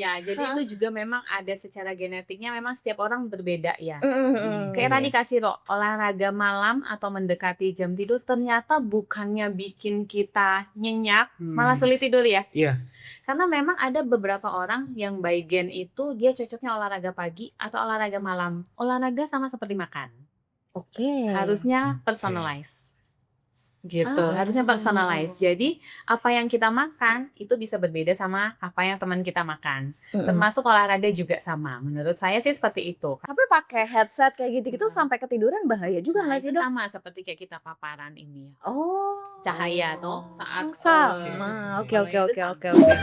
Ya, jadi Heeh. itu juga memang ada secara genetiknya memang setiap orang berbeda ya. Mhm Kayak mhm. tadi Kak Siro, olahraga malam atau mendekati jam tidur ternyata bukannya bikin kita nyenyak, malah sulit tidur ya. Iya. Karena memang ada beberapa orang yang by gen itu dia cocoknya olahraga pagi atau olahraga malam. Olahraga sama seperti makan, Oke. harusnya Oke. personalize. Gitu, harusnya Ah. personalize. Jadi, apa yang kita makan itu bisa berbeda sama apa yang teman kita makan. Mhm. Termasuk olahraga juga sama. Menurut saya sih seperti itu. Tapi pakai headset kayak gitu-gitu Nah. sampai ketiduran bahaya juga Nah, nggak sih, itu Dok? sama seperti kayak kita paparan ini ya. Oh. Cahaya toh saat Sama. Oke kalau oke itu oke sama. oke oke.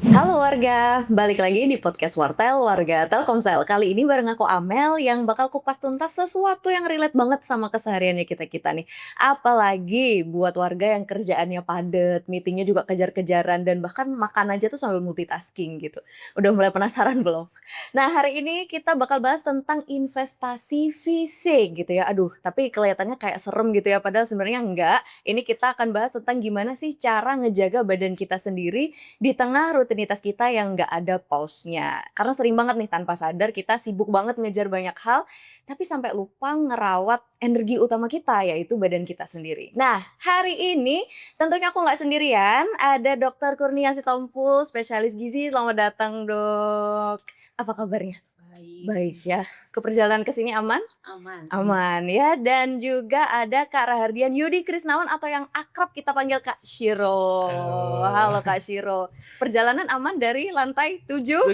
Halo warga, balik lagi di podcast Wartel Warga Telkomsel. Kali ini bareng aku Amel yang bakal kupas tuntas sesuatu yang relate banget sama kesehariannya kita-kita nih. Apalagi buat warga yang kerjaannya padat, meetingnya juga kejar-kejaran, dan bahkan makan aja tuh sambil multitasking gitu. Udah mulai penasaran belum? Nah, hari ini kita bakal bahas tentang investasi fisik gitu ya. Aduh, tapi kelihatannya kayak serem gitu ya, padahal sebenarnya enggak. Ini kita akan bahas tentang gimana sih cara ngejaga badan kita sendiri di tengah rutinitas kita yang nggak ada pause-nya. Karena sering banget nih tanpa sadar kita sibuk banget ngejar banyak hal, tapi sampai lupa ngerawat energi utama kita, yaitu badan kita sendiri. Nah, hari ini tentunya aku nggak sendirian, ada Dokter Kurnia Sitompul, spesialis gizi. Selamat datang, Dok. Apa kabarnya? Baik. Baik ya. Keperjalanan ke sini aman? Aman. Aman ya. Dan juga ada Kak Rahardian Yudi Krisnawan atau yang akrab kita panggil Kak Shiro. Halo Kak Shiro. Perjalanan aman dari lantai 7?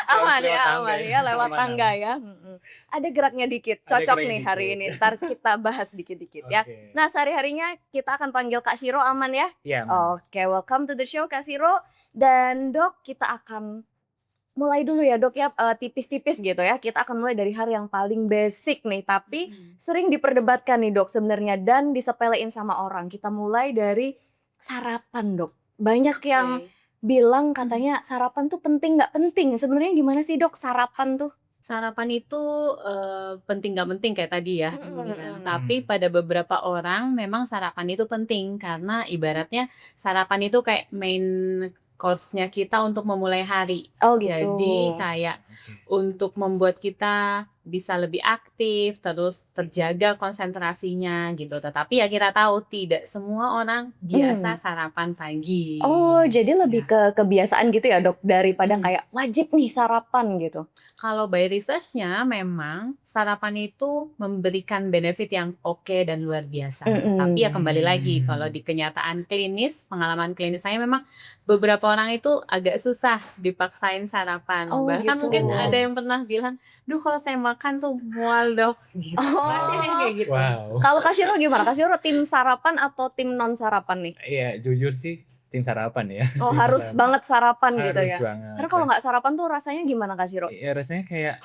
Aman ya, aman ya, lewat tangga ya. Ada geraknya dikit, Ada cocok geraknya nih hari dikit. ini. Ntar kita bahas dikit-dikit ya. Oke. Nah, sehari-harinya kita akan panggil Kak Shiro, aman ya? Iya, aman. Oke, welcome to the show Kak Shiro. Dan Dok, kita akan mulai dulu ya Dok ya, tipis-tipis gitu ya. Kita akan mulai dari hal yang paling basic nih, tapi sering diperdebatkan nih Dok sebenarnya dan disepelein sama orang. Kita mulai dari sarapan Dok. Banyak yang bilang katanya sarapan tuh penting nggak penting. Sebenarnya gimana sih Dok sarapan tuh? Sarapan itu penting nggak penting kayak tadi ya. Tapi Hmm. pada beberapa orang memang sarapan itu penting karena ibaratnya sarapan itu kayak main course-nya kita untuk memulai hari. Oh gitu. Jadi kayak untuk membuat kita bisa lebih aktif, terus terjaga konsentrasinya gitu. Tetapi ya kita tahu tidak semua orang biasa sarapan pagi. Oh, jadi lebih Ya. ke kebiasaan gitu ya Dok, daripada Hmm. kayak wajib nih sarapan gitu. Kalau by research-nya memang sarapan itu memberikan benefit yang oke dan luar biasa. Tapi ya kembali lagi, kalau di kenyataan klinis, pengalaman klinis saya memang beberapa orang itu agak susah dipaksain sarapan. Oh, Bahkan gitu. mungkin ada yang pernah bilang, "Duh kalau saya makan tuh mual Dok." Gitu. Pasti ada yang kayak gitu. Wow. Kalau Kak Shiro gimana? Kak Shiro tim sarapan atau tim non sarapan nih? Iya, jujur sih tim sarapan ya. Oh, harus banget sarapan gitu Harus ya. banget. Karena kalau nggak sarapan tuh rasanya gimana Kak Shiro? Ya rasanya kayak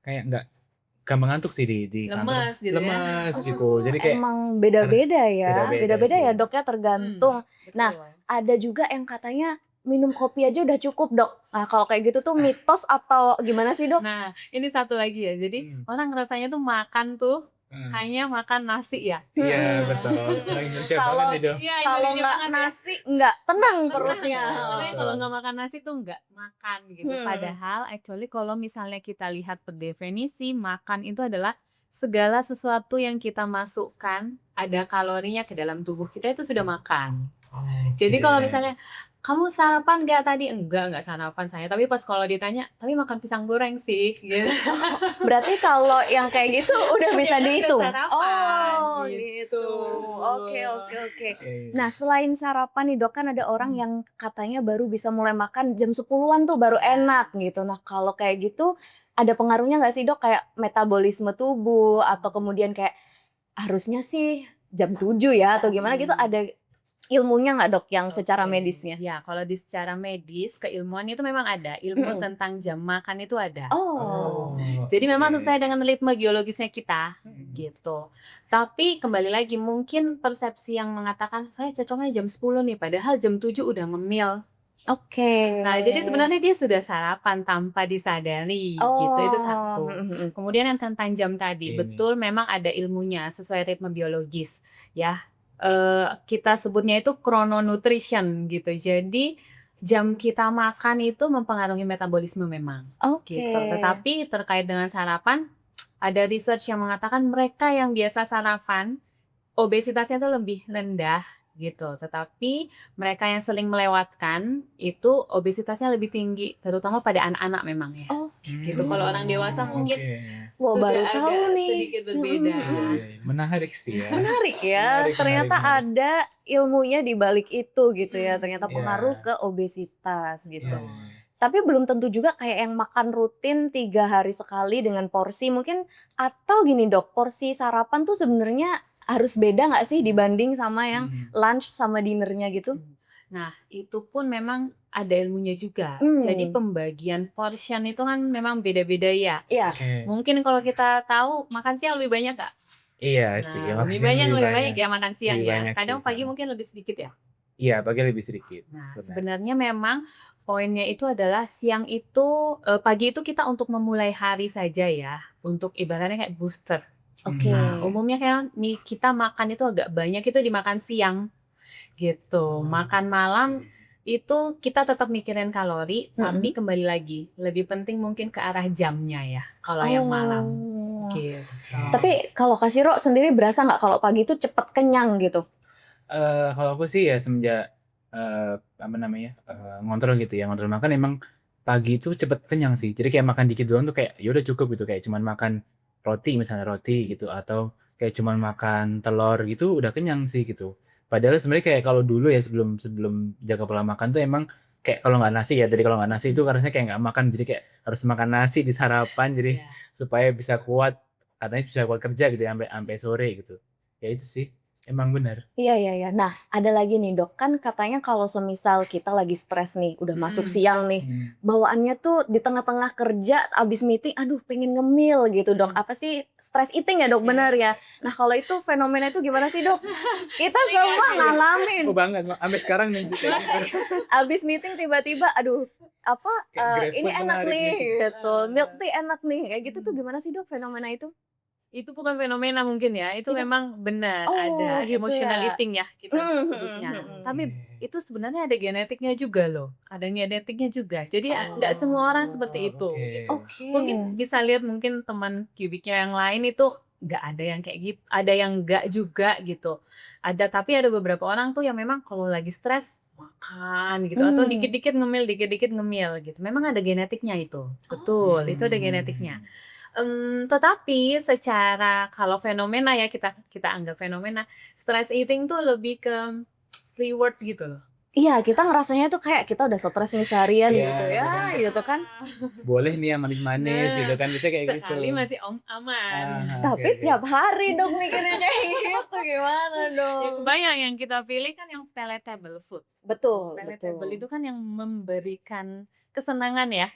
nggak gampang ngantuk sih di kantor. Lemes gitu ya. Lemes gitu. Jadi kayak Emang beda-beda ya. Beda-beda Beda-beda sih. ya Dok ya, tergantung. Nah, ada juga yang katanya minum kopi aja udah cukup Dok. Nah, kalau kayak gitu tuh mitos atau gimana sih Dok? Nah, ini satu lagi ya. Jadi orang rasanya tuh makan tuh hanya makan nasi ya. Iya, betul. Orang Indonesia Kalau- banget itu. Iya, Kalau Indonesia nggak banget ya. nasi nggak tenang Tenang. perutnya. Katanya kalau nggak makan nasi tuh nggak makan gitu. Hmm. Padahal actually kalau misalnya kita lihat per definisi, makan itu adalah segala sesuatu yang kita masukkan ada kalorinya ke dalam tubuh kita itu sudah makan. Jadi kalau misalnya kamu sarapan nggak tadi? Enggak sarapan saya. Tapi pas kalau ditanya, tapi makan pisang goreng sih. Gitu. Berarti kalau yang kayak gitu udah bisa Ya, udah dihitung. sarapan, Oh, gitu. gitu. Oke. Nah, selain sarapan nih Dok, kan ada orang yang katanya baru bisa mulai makan jam 10-an tuh baru enak gitu. Nah, kalau kayak gitu ada pengaruhnya nggak sih Dok, kayak metabolisme tubuh atau kemudian kayak harusnya sih jam 7 ya atau gimana gitu, ada ilmunya nggak Dok yang secara medisnya? Ya, kalau di secara medis, keilmuan itu memang ada. Ilmu tentang jam makan itu ada. Oh. Jadi memang sesuai dengan ritme biologisnya kita, gitu. Tapi kembali lagi, mungkin persepsi yang mengatakan, saya cocoknya jam 10 nih, padahal jam 7 udah ngemil. Oke. Nah, jadi sebenarnya dia sudah sarapan tanpa disadari gitu, itu satu. Kemudian yang tentang jam tadi, Ini. betul memang ada ilmunya sesuai ritme biologis ya. Kita sebutnya itu chrononutrition gitu. Jadi jam kita makan itu mempengaruhi metabolisme memang Oke. gitu. Tetapi terkait dengan sarapan, ada research yang mengatakan mereka yang biasa sarapan obesitasnya tuh lebih rendah gitu. Tetapi mereka yang sering melewatkan itu obesitasnya lebih tinggi, terutama pada anak-anak memang ya. Oh, Gitu. Kalau orang dewasa mungkin wah sudah baru tahu agak nih. sedikit berbeda. Menarik sih ya. Menarik ya, Menarik, ternyata menarik. ada ilmunya di balik itu gitu ya, ternyata Iya. pengaruh ke obesitas gitu. Iya. Tapi belum tentu juga kayak yang makan rutin 3 hari sekali dengan porsi mungkin, atau gini Dok, porsi sarapan tuh sebenarnya harus beda nggak sih dibanding sama yang lunch sama dinernya gitu? Nah, itu pun memang ada ilmunya juga. Hmm. Jadi pembagian portion itu kan memang beda-beda ya. Iya. Oke. Mungkin kalau kita tahu makan siang lebih banyak nggak? Iya sih. Nah, lebih maksudnya banyak ya makan siang Lebih ya. banyak Kadang sih, pagi Kak. mungkin lebih sedikit ya. Iya, pagi lebih sedikit. Nah, Benar. sebenarnya memang poinnya itu adalah siang itu, pagi itu kita untuk memulai hari saja ya, untuk ibaratnya kayak booster. Oke. Nah, umumnya kayak nih kita makan itu agak banyak itu dimakan siang gitu. Makan malam itu kita tetap mikirin kalori, tapi kembali lagi lebih penting mungkin ke arah jamnya ya kalau yang malam. Gitu. Tapi kalau Kak Siro sendiri berasa nggak kalau pagi itu cepet kenyang gitu? Kalau aku sih ya semenjak ngontrol gitu ya, ngontrol makan emang pagi itu cepet kenyang sih. Jadi kayak makan dikit doang tuh kayak ya udah cukup gitu, kayak cuman makan misalnya roti gitu, atau kayak cuman makan telur gitu udah kenyang sih gitu. Padahal sebenarnya kayak kalau dulu ya sebelum jaga pola makan tuh emang kayak kalau nggak nasi ya, kalau nggak nasi itu harusnya kayak nggak makan, jadi kayak harus makan nasi di sarapan jadi Iya. supaya bisa kuat, katanya bisa kuat kerja gitu ya sampai sore gitu. Ya itu sih. Emang benar. Iya. Nah, ada lagi nih Dok, kan katanya kalau semisal kita lagi stres nih, udah masuk siang nih, bawaannya tuh di tengah-tengah kerja, abis meeting, aduh pengen ngemil gitu Dok. Apa sih, stress eating ya Dok, benar ya? Nah kalau itu fenomena itu gimana sih Dok? Kita semua ngalamin. Oh banget, sampai sekarang nih. Abis meeting tiba-tiba, aduh apa Kayak ini GrabFood enak menarik nih nih. gitu, milk tea enak nih, kayak gitu tuh gimana sih Dok fenomena itu? Itu bukan fenomena mungkin ya, itu Itu memang benar oh ada gitu emotional ya? eating ya kita sebutnya. Tapi itu sebenarnya ada genetiknya juga loh, ada genetiknya juga. Jadi nggak semua orang seperti itu. Oke. Mungkin bisa lihat mungkin teman kubiknya yang lain itu nggak ada yang kayak gitu, ada yang nggak juga gitu. Ada, tapi ada beberapa orang tuh yang memang kalau lagi stres makan gitu atau dikit-dikit ngemil gitu. Memang ada genetiknya itu. Betul, itu ada genetiknya. Tetapi secara kalau fenomena ya kita anggap fenomena, stress eating tuh lebih ke reward gitu loh. Iya, kita ngerasanya tuh kayak kita udah stres nih seharian gitu ya, gitu kan. Boleh nih yang manis-manis Nah, gitu kan, bisa kayak gitu. sekali masih aman. Tapi tiap hari dong mikirnya kayak gitu, gimana Ya dong? kebayang yang kita pilih kan yang palatable food. Betul. Palatable itu kan yang memberikan kesenangan ya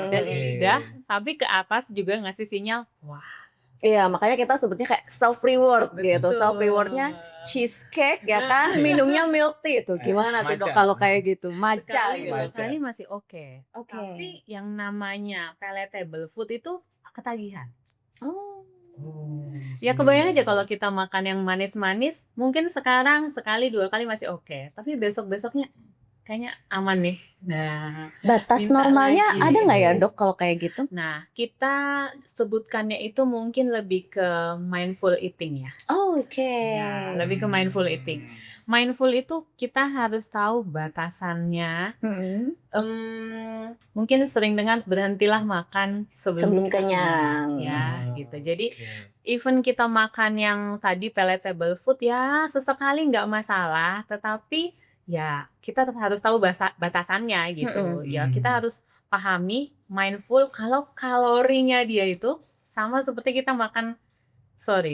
dari Oke. lidah, tapi ke atas juga ngasih sinyal, wah. Iya, makanya kita sebutnya kayak self reward gitu. Betul. Self rewardnya cheesecake ya kan, minumnya milk tea tuh. Gimana tuh Dok Matcha. kalau kayak gitu? Matcha Sekali gitu. Matcha. sekali masih oke. Oke. Tapi yang namanya palatable food itu ketagihan. Oh. Ya kebayang aja kalau kita makan yang manis-manis, mungkin sekarang sekali 2 kali masih oke, tapi besok-besoknya kayaknya aman nih. Nah, Batas minta normalnya lagi. ada nggak ya Dok kalau kayak gitu? Nah, kita sebutkannya itu mungkin lebih ke mindful eating ya. Oh, oke. Ya, lebih ke mindful eating. Mindful itu kita harus tahu batasannya. Mungkin sering dengar berhentilah makan Sebelum kita kenyang. ya gitu. Jadi even kita makan yang tadi palatable food ya sesekali nggak masalah, tetapi ya kita tetap harus tahu batasannya gitu. Ya kita harus pahami mindful kalau kalorinya dia itu sama seperti kita makan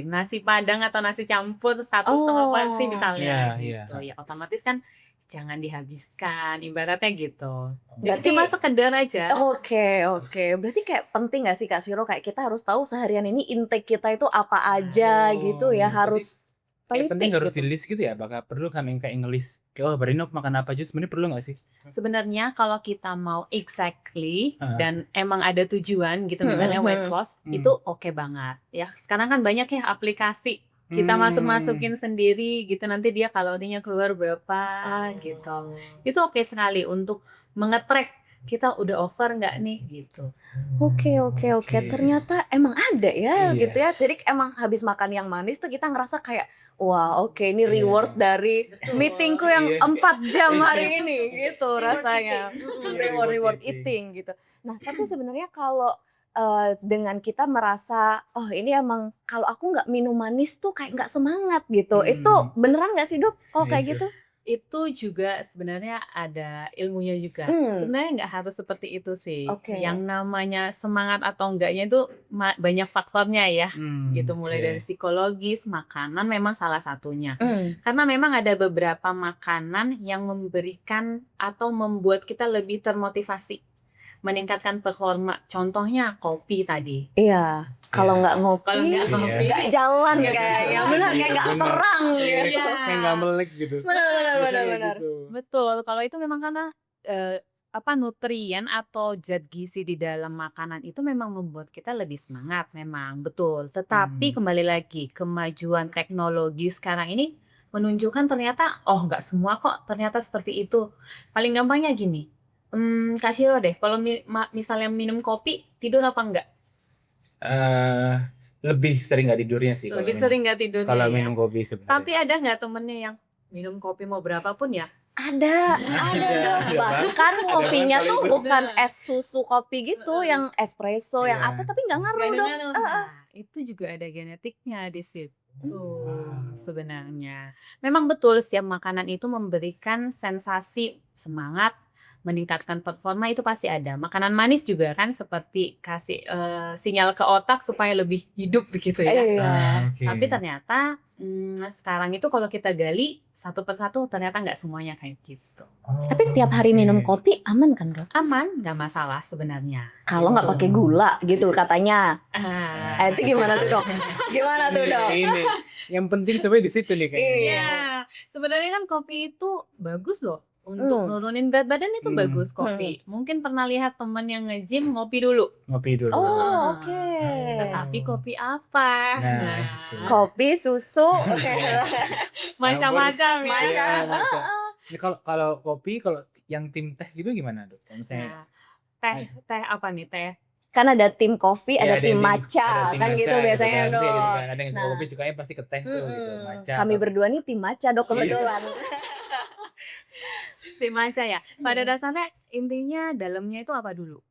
nasi padang atau nasi campur 1,5 porsi misalnya Iya, gitu. Ya otomatis kan jangan dihabiskan, ibaratnya gitu. Jadi Berarti cuma sekedar aja. Oke. Berarti kayak penting nggak sih Kak Siro, kayak kita harus tahu seharian ini intake kita itu apa aja gitu ya, harus kayak penting teliti harus gitu. di list gitu ya, bakal perlu kami kayak nge-list kayak, oh hari ini aku makan apa aja, sebenarnya perlu nggak sih? Sebenarnya kalau kita mau exactly Heeh. dan emang ada tujuan gitu, misalnya weight loss, itu oke banget. Ya, sekarang kan banyak ya aplikasi. Kita masukin sendiri gitu, nanti dia kalorinya keluar berapa gitu. Itu oke sekali untuk nge-track kita udah over nggak nih gitu. Oke. Ternyata emang ada ya Iya. gitu ya. Jadi emang habis makan yang manis tuh kita ngerasa kayak wah oke ini Iya. reward dari Betul. meetingku yang Iya. 4 jam hari ini gitu Reward rasanya. Iya, Reward reward eating gitu. Nah tapi sebenarnya kalau dengan kita merasa oh ini emang kalau aku nggak minum manis tuh kayak nggak semangat gitu. Itu beneran nggak sih Dok? Kalau kayak Iya. gitu? Itu juga sebenarnya ada ilmunya juga. Hmm. Sebenarnya nggak harus seperti itu sih. Oke. Yang namanya semangat atau enggaknya itu banyak faktornya ya. Gitu, mulai dari psikologis, makanan memang salah satunya. Karena memang ada beberapa makanan yang memberikan atau membuat kita lebih termotivasi, meningkatkan performa. Contohnya kopi tadi. Iya. Kalau nggak ngopi, Kalau nggak ngopi, nggak jalan nggak kayaknya. jalan. Benar kayak nggak Bener. terang Iya, gitu. kayak nggak melek gitu. Benar. Gitu. Betul, kalau itu memang karena nutrien atau zat gizi di dalam makanan itu memang membuat kita lebih semangat, memang betul. Tetapi kembali lagi, kemajuan teknologi sekarang ini menunjukkan ternyata oh nggak semua kok ternyata seperti itu. Paling gampangnya gini, kasih deh, kalau misalnya minum kopi tidur apa enggak? Lebih sering nggak tidurnya sih Lebih sering nggak tidurnya kalau ya. minum kopi sebenarnya. Tapi ada nggak temennya yang minum kopi mau berapapun ya? Ada dong. Bahkan kopinya tuh bukan es susu kopi gitu, yang espresso, yang Iya. apa, tapi nggak ngaruh dong. Ngaruh-ngaruh. Nah, itu juga ada genetiknya di situ sebenarnya. Memang betul setiap makanan itu memberikan sensasi semangat, meningkatkan performa itu pasti ada. Makanan manis juga kan seperti kasih sinyal ke otak supaya lebih hidup begitu ya. Iya. Tapi ternyata sekarang itu kalau kita gali satu persatu ternyata nggak semuanya kayak gitu. Tapi tiap hari minum kopi aman kan Dok? Aman, nggak masalah sebenarnya. Kalau nggak pakai gula gitu katanya. Ah. Itu gimana tuh Dok? Gimana tuh Dok? Ini yang penting sebenarnya di situ nih kayaknya. Iya, sebenarnya kan kopi itu bagus loh untuk nurunin berat badan itu bagus kopi. Mungkin pernah lihat temen yang nge-gym ngopi dulu. Ngopi dulu. Oh oke. Tetapi kopi apa? Nah, Kopi, susu, Macam-macam ya. Macam. Ini kalau kopi, kalau yang tim teh gitu gimana Dok? Kalau misalnya Nah, teh apa nih teh? kan ada tim kopi, ya, ada tim ada matcha, tim kan matcha gitu biasanya kan, Dok. iya, gitu kan. Ada yang suka Nah. kopi sukanya pasti ke teh tuh gitu, matcha. Kami berdua nih tim matcha Dok kebetulan. Tim matcha ya. Pada dasarnya intinya dalamnya itu apa dulu?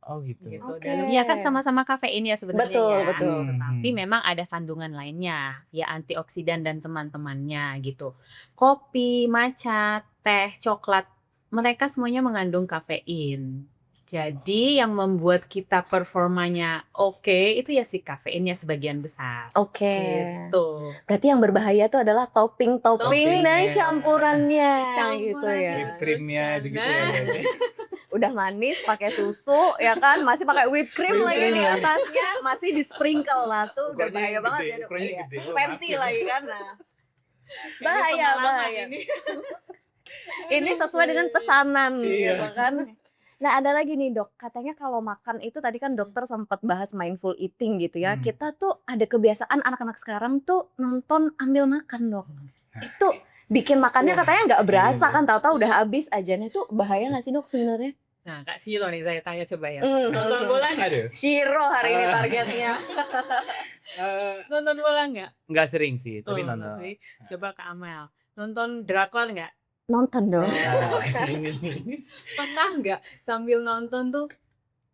Oh gitu. Oke. Dalamnya kan sama-sama kafein ya sebenarnya. Betul, ya. betul. Tapi memang ada kandungan lainnya, ya antioksidan dan teman-temannya gitu. Kopi, matcha, teh, coklat, mereka semuanya mengandung kafein. Jadi yang membuat kita performanya oke itu ya si kafeinnya sebagian besar. Oke. Gitu. Berarti yang berbahaya tuh adalah topping dan Toppingnya. campurannya gitu Campurannya. ya. Whipped creamnya gitu ya. Nah. Udah manis pakai susu ya kan, masih pakai whipped cream Whipped lagi cream di ya. atasnya, masih di sprinkle lah tuh udah Ukurannya bahaya banget gede, ya Dok. ukurannya Iya. gede. Oh, Fenty makin. lagi kan. Nah. Ini Bahaya. pengalaman ini. Ini sesuai dengan pesanan Iya. gitu kan. Nah ada lagi nih Dok, katanya kalau makan itu tadi kan dokter sempat bahas mindful eating gitu ya. Kita tuh ada kebiasaan anak-anak sekarang tuh nonton ambil makan Dok. Itu bikin makannya katanya nggak berasa kan, tahu-tahu udah habis aja. Nah itu bahaya nggak sih Dok sebenarnya? Nah, Kak Silo nih saya tanya coba ya. Mm. Nonton bola nggak? Aduh. Ciro hari ini targetnya. Nonton bola nggak? Nggak sering sih, tapi Oh, nonton. oke. Coba Kak Amel. Nonton drakor nggak? Nonton dong. Ini. Pernah nggak sambil nonton tuh?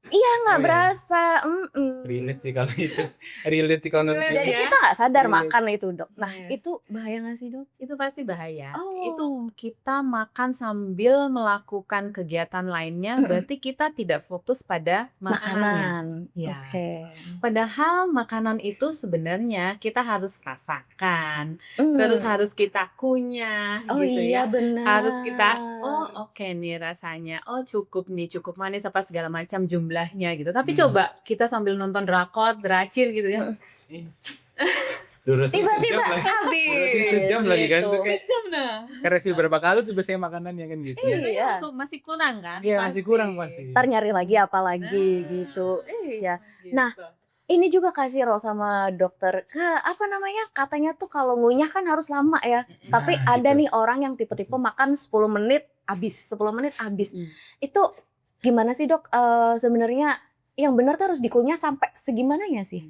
Iya nggak Oh, iya. berasa. Relate sih kalau itu. Relate sih kalau nonton. Jadi Ya. kita nggak sadar Iya. makan itu Dok. Nah Yes. itu bahaya nggak sih Dok? Itu pasti bahaya. Oh. Itu kita makan sambil melakukan kegiatan lainnya, berarti kita tidak fokus pada makanannya. Makanan. Ya. Oke. Padahal makanan itu sebenarnya kita harus rasakan, Mm. terus harus kita kunyah, Oh gitu ya. iya benar. Harus kita, oh oke nih rasanya, oh cukup nih, cukup manis apa segala macam jumlahnya gitu. Tapi coba kita sambil nonton drakor, dracir gitu ya. Durasi Tiba-tiba sejam lagi. habis. Durasi sejam lagi kan, gitu. tuh kayak Nah, refill berapa kali tuh biasanya makanannya kan gitu. biasanya Iya. masih kurang kan? Iya, masih kurang pasti. Ntar nyari lagi apa lagi Nah, gitu. Iya. gitu. Nah, ini juga kasih Ro sama dokter apa namanya, katanya tuh kalau ngunyah kan harus lama ya. Tapi Nah, ada gitu. nih orang yang tipe-tipe makan 10 menit habis, 10 menit habis. Mm. Itu gimana sih dok? Sebenarnya yang benar tuh harus dikunyah sampai segimananya sih?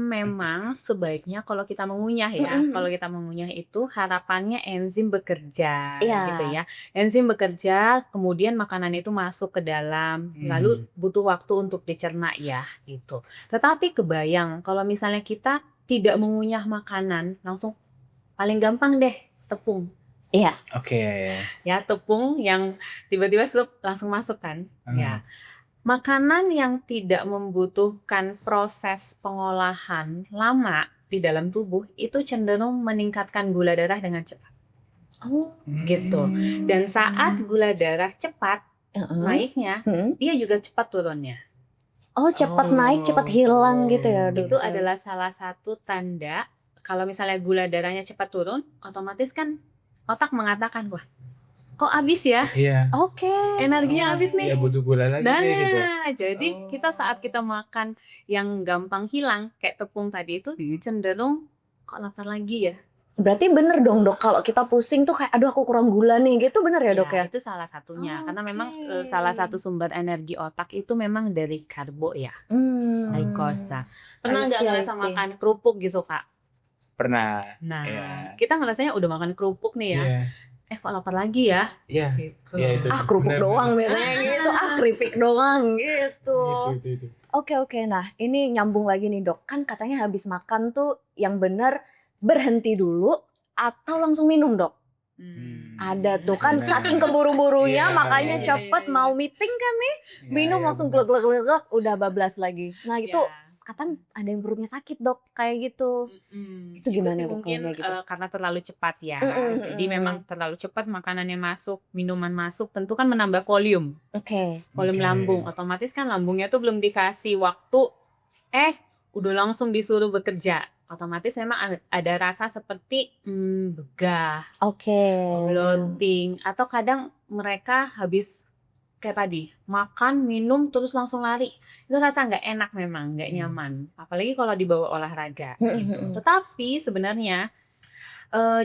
Memang sebaiknya kalau kita mengunyah ya, kalau kita mengunyah itu harapannya enzim bekerja, Iya. gitu ya. Enzim bekerja, kemudian makanan itu masuk ke dalam, lalu butuh waktu untuk dicerna ya, gitu. Tetapi kebayang kalau misalnya kita tidak mengunyah makanan, langsung paling gampang deh tepung. Iya. Oke. Ya, tepung yang tiba-tiba slup langsung masuk kan. Ya. Makanan yang tidak membutuhkan proses pengolahan lama di dalam tubuh itu cenderung meningkatkan gula darah dengan cepat. Oh, Gitu. Dan saat gula darah cepat naiknya, dia juga cepat turunnya. Oh, cepat naik, cepat hilang gitu ya, Dok? Itu adalah salah satu tanda kalau misalnya gula darahnya cepat turun, otomatis kan otak mengatakan, wah, kok habis ya? Iya. Oke. Energinya habis nih. Ya butuh gula lagi Nah, deh gitu. jadi kita saat kita makan yang gampang hilang kayak tepung tadi itu cenderung kok lapar lagi ya. Berarti bener dong dok, kalau kita pusing tuh kayak aduh aku kurang gula nih gitu, bener ya dok ya? Itu salah satunya karena Oke. memang salah satu sumber energi otak itu memang dari karbo ya, glukosa. Pernah I nggak see, I ngerasa see. makan kerupuk gitu kak? Pernah. Nah, Iya. kita ngerasanya udah makan kerupuk nih ya. Iya. Kok lapar lagi ya? Iya. Gitu. Iya, itu. Kerupuk Bener, doang bener. biasanya gitu, keripik doang gitu. Itu. Oke, nah ini nyambung lagi nih dok, kan katanya habis makan tuh yang bener berhenti dulu atau langsung minum dok? Ada tuh kan Bener. saking keburu-burunya Iya, makanya iya, cepet mau meeting kan nih, minum langsung glek-glek udah bablas lagi. Nah itu kadang ada yang perutnya sakit dok kayak gitu. Itu gimana sih dok mungkin kalau kayak gitu? karena terlalu cepat ya. Jadi memang terlalu cepat makanannya masuk, minuman masuk, tentu kan menambah volume Oke. volume Oke. lambung. Otomatis kan lambungnya tuh belum dikasih waktu, udah langsung disuruh bekerja. Otomatis memang ada rasa seperti begah, Oke. bloating, atau kadang mereka habis kayak tadi makan minum terus langsung lari, itu rasa nggak enak, memang nggak nyaman, apalagi kalau dibawa olahraga gitu. Tetapi sebenarnya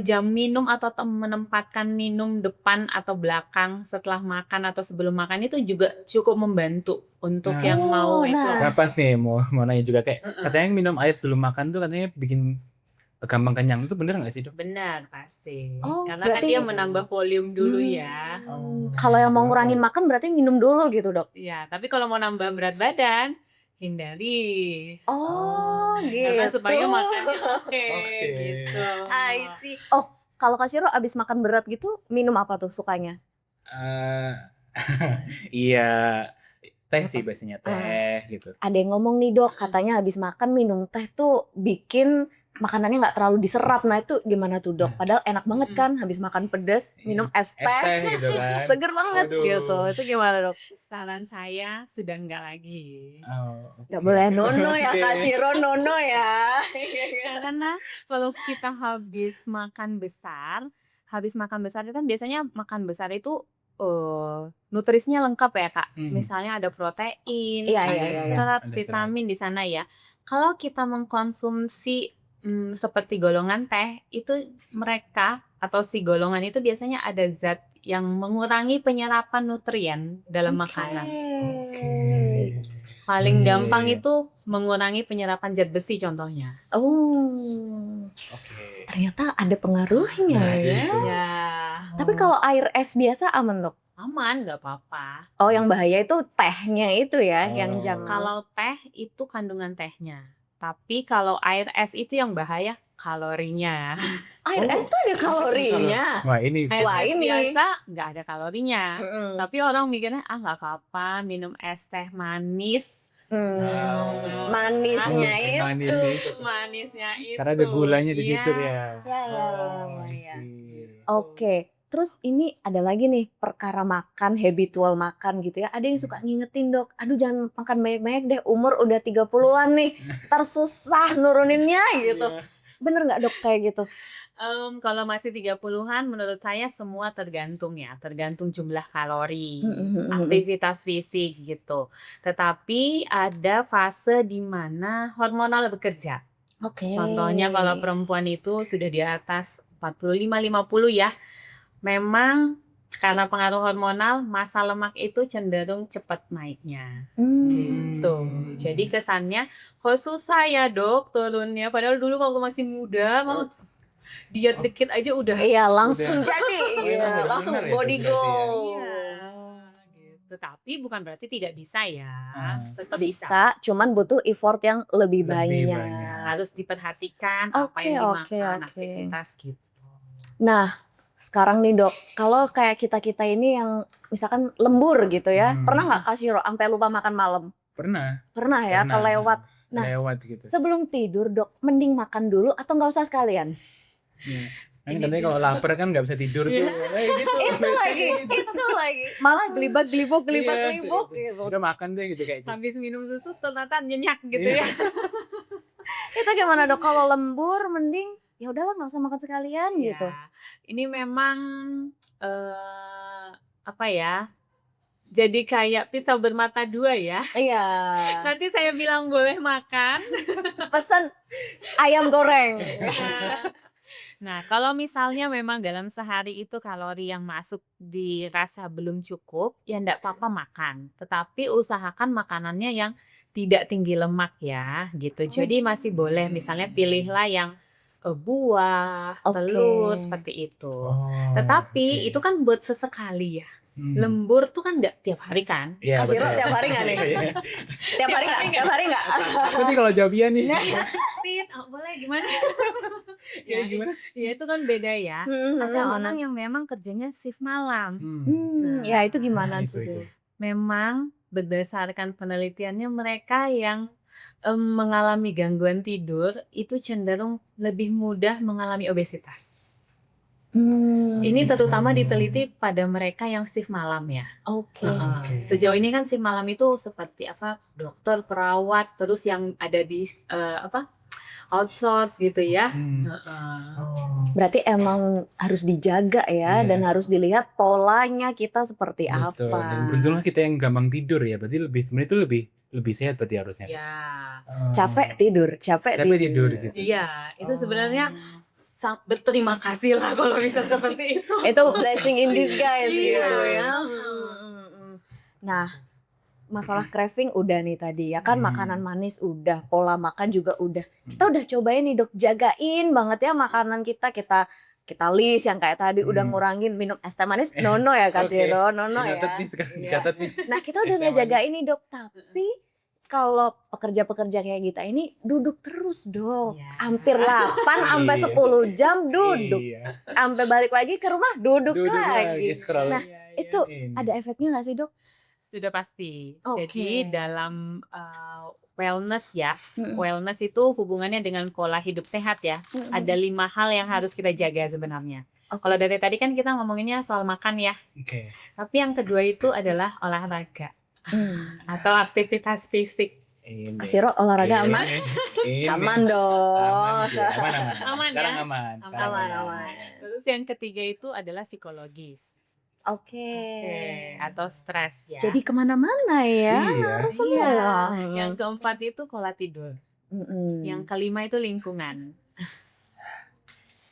jam minum atau menempatkan minum depan atau belakang setelah makan atau sebelum makan itu juga cukup membantu untuk Nah. yang mau itu nah. Nah pas nih mau nanya juga kayak katanya minum air sebelum makan tuh katanya bikin gampang kenyang, itu bener nggak sih dok? benar pasti, Oh, karena kan berarti- dia menambah volume dulu ya. Kalau yang mau ngurangin makan berarti minum dulu gitu dok? Ya, tapi kalau mau nambah berat badan hindari. Oh gitu. Karena supaya makannya oke Oke. gitu. I see. Oh, kalau Kak Shiro abis makan berat gitu minum apa tuh sukanya? Iya, teh sih biasanya teh gitu. Ada yang ngomong nih dok, katanya habis makan minum teh tuh bikin makanannya nggak terlalu diserap. Nah itu gimana tuh dok? Padahal enak banget kan habis makan pedas minum es Es teh, teh gitu kan. seger banget Waduh. gitu. Itu gimana dok? Saran saya sudah enggak lagi. Oh, Nggak boleh nono ya Oke. Kak Shiro, nono ya. Karena kalau kita habis makan besar itu kan biasanya makan besar itu nutrisinya lengkap ya kak. Misalnya ada protein, Iya, ada iya. serat, Ada vitamin di sana ya. Kalau kita mengkonsumsi seperti golongan teh, itu mereka atau si golongan itu biasanya ada zat yang mengurangi penyerapan nutrien dalam makanan. Oke. Paling Iya, gampang iya. itu mengurangi penyerapan zat besi contohnya. Oh, Oke. ternyata ada pengaruhnya Nah, ya. itu. Ya, Tapi kalau air es biasa aman dok? aman, nggak apa-apa. Oh, yang bahaya itu tehnya itu ya, yang Oh. jangan. Kalau teh itu kandungan tehnya. Tapi kalau air es itu yang bahaya kalorinya. Air es tuh ada kalorinya. Wah ini Air Wah, es ini. biasa nggak ada kalorinya. Mm-mm. Tapi orang mikirnya nggak apa-apa minum es teh manis. Manisnya itu. manis itu. Manisnya itu. Karena ada gulanya di situ Iya. ya. Ya, ya, Oh, ya, I ya. see. Oke, Terus ini ada lagi nih perkara makan, habitual makan gitu ya. Ada yang suka ngingetin dok, aduh jangan makan banyak-banyak deh, umur udah 30-an nih, ntar susah nuruninnya gitu. Iya. Bener nggak dok kayak gitu? Kalau masih 30-an menurut saya semua tergantung ya, tergantung jumlah kalori, aktivitas fisik gitu. Tetapi ada fase di mana hormonal bekerja. Oke. Contohnya kalau perempuan itu sudah di atas 45-50 ya, memang karena pengaruh hormonal massa lemak itu cenderung cepat naiknya. Gitu. Jadi kesannya kok susah ya dok turunnya, padahal dulu waktu masih muda mau diet dikit aja udah Iya langsung Udah. jadi, Oh, iya, emang langsung benar ya, body berarti ya? goals. gitu. Tapi bukan berarti tidak bisa ya. Tetap Bisa, cuman butuh effort yang lebih Lebih banyak. banyak. Harus diperhatikan apa Oke, yang oke, dimakan, oke. aktivitas gitu. Nah, sekarang nih dok, kalau kayak kita-kita ini yang misalkan lembur gitu ya, pernah nggak kasih sampai lupa makan malam? Pernah. Pernah ya, Pernah. kelewat. Nah, Lewat gitu. sebelum tidur dok, mending makan dulu atau nggak usah sekalian? Iya. Kan Ini katanya juga. kalau lapar kan nggak bisa tidur tuh. Iya. Gitu. Itu lagi, malah gelibak-gelibuk Iya, gitu. Udah makan deh gitu kayak gitu. Habis minum susu ternyata nyenyak gitu Iya. ya. Itu gimana dok? Kalau lembur, mending ya udahlah nggak usah makan sekalian gitu. Ya, ini memang apa ya? Jadi kayak pisau bermata dua ya. Iya. Nanti saya bilang boleh makan. Pesan ayam goreng. Nah, kalau misalnya memang dalam sehari itu kalori yang masuk dirasa belum cukup, ya enggak apa-apa makan. Tetapi usahakan makanannya yang tidak tinggi lemak ya, gitu. Jadi masih boleh misalnya pilihlah yang buah, Oke. telur, seperti itu. Tetapi itu kan buat sesekali ya. Lembur tuh kan enggak tiap hari kan? Iya, Kasih betul. tiap hari nggak nih? Iya. Tiap hari nggak? Tiap hari nggak? Aku nih kalau jawabnya nih. Fit, boleh gimana? Ya gimana? Ya itu kan beda ya. Ada orang yang memang kerjanya shift malam. Ya itu gimana Itu. tuh? Memang berdasarkan penelitiannya mereka yang mengalami gangguan tidur itu cenderung lebih mudah mengalami obesitas. Ini terutama diteliti pada mereka yang shift malam ya. Oke. Sejauh ini kan shift malam itu seperti apa? Dokter, perawat, terus yang ada di outsource gitu ya. Berarti emang harus dijaga ya, Iya. dan harus dilihat polanya kita seperti Betul. apa. Dan beruntunglah kita yang gampang tidur ya. Berarti sebenarnya itu lebih sehat berarti harusnya. Ya. Capek tidur. tidur gitu. Iya, itu sebenarnya berterima kasih lah kalau bisa seperti itu. Itu blessing in disguise Iya. gitu ya. Nah, masalah craving udah nih tadi ya kan, makanan manis udah, pola makan juga udah. Kita udah cobain nih dok, jagain banget ya makanan kita list yang kayak tadi udah ngurangin minum es teh manis, nono ya Kak Shiro, nono ya. Dicatat nih sekarang, dicatat nih. Nah kita udah ngejagain nih dok, tapi kalau pekerja-pekerja kayak kita ini duduk terus dok, Iya. hampir 8 sampai 10 jam duduk, Iya. sampai balik lagi ke rumah duduk lagi. scroll. Nah, itu ada efeknya nggak sih dok? Sudah pasti. Oke. Jadi dalam wellness ya, wellness itu hubungannya dengan pola hidup sehat ya. Ada 5 hal yang harus kita jaga sebenarnya. Kalau dari tadi kan kita ngomonginnya soal makan ya. Oke. Tapi yang kedua itu adalah olahraga atau aktivitas fisik. Kak Shiro olahraga aman? Ini. Aman dong. Aman Sekarang ya? aman. Aman. Terus yang ketiga itu adalah psikologis. Oke. Atau stres ya. Jadi kemana-mana ya, Iya. ngaruh Iya. semua. Yang keempat itu pola tidur. Yang kelima itu lingkungan.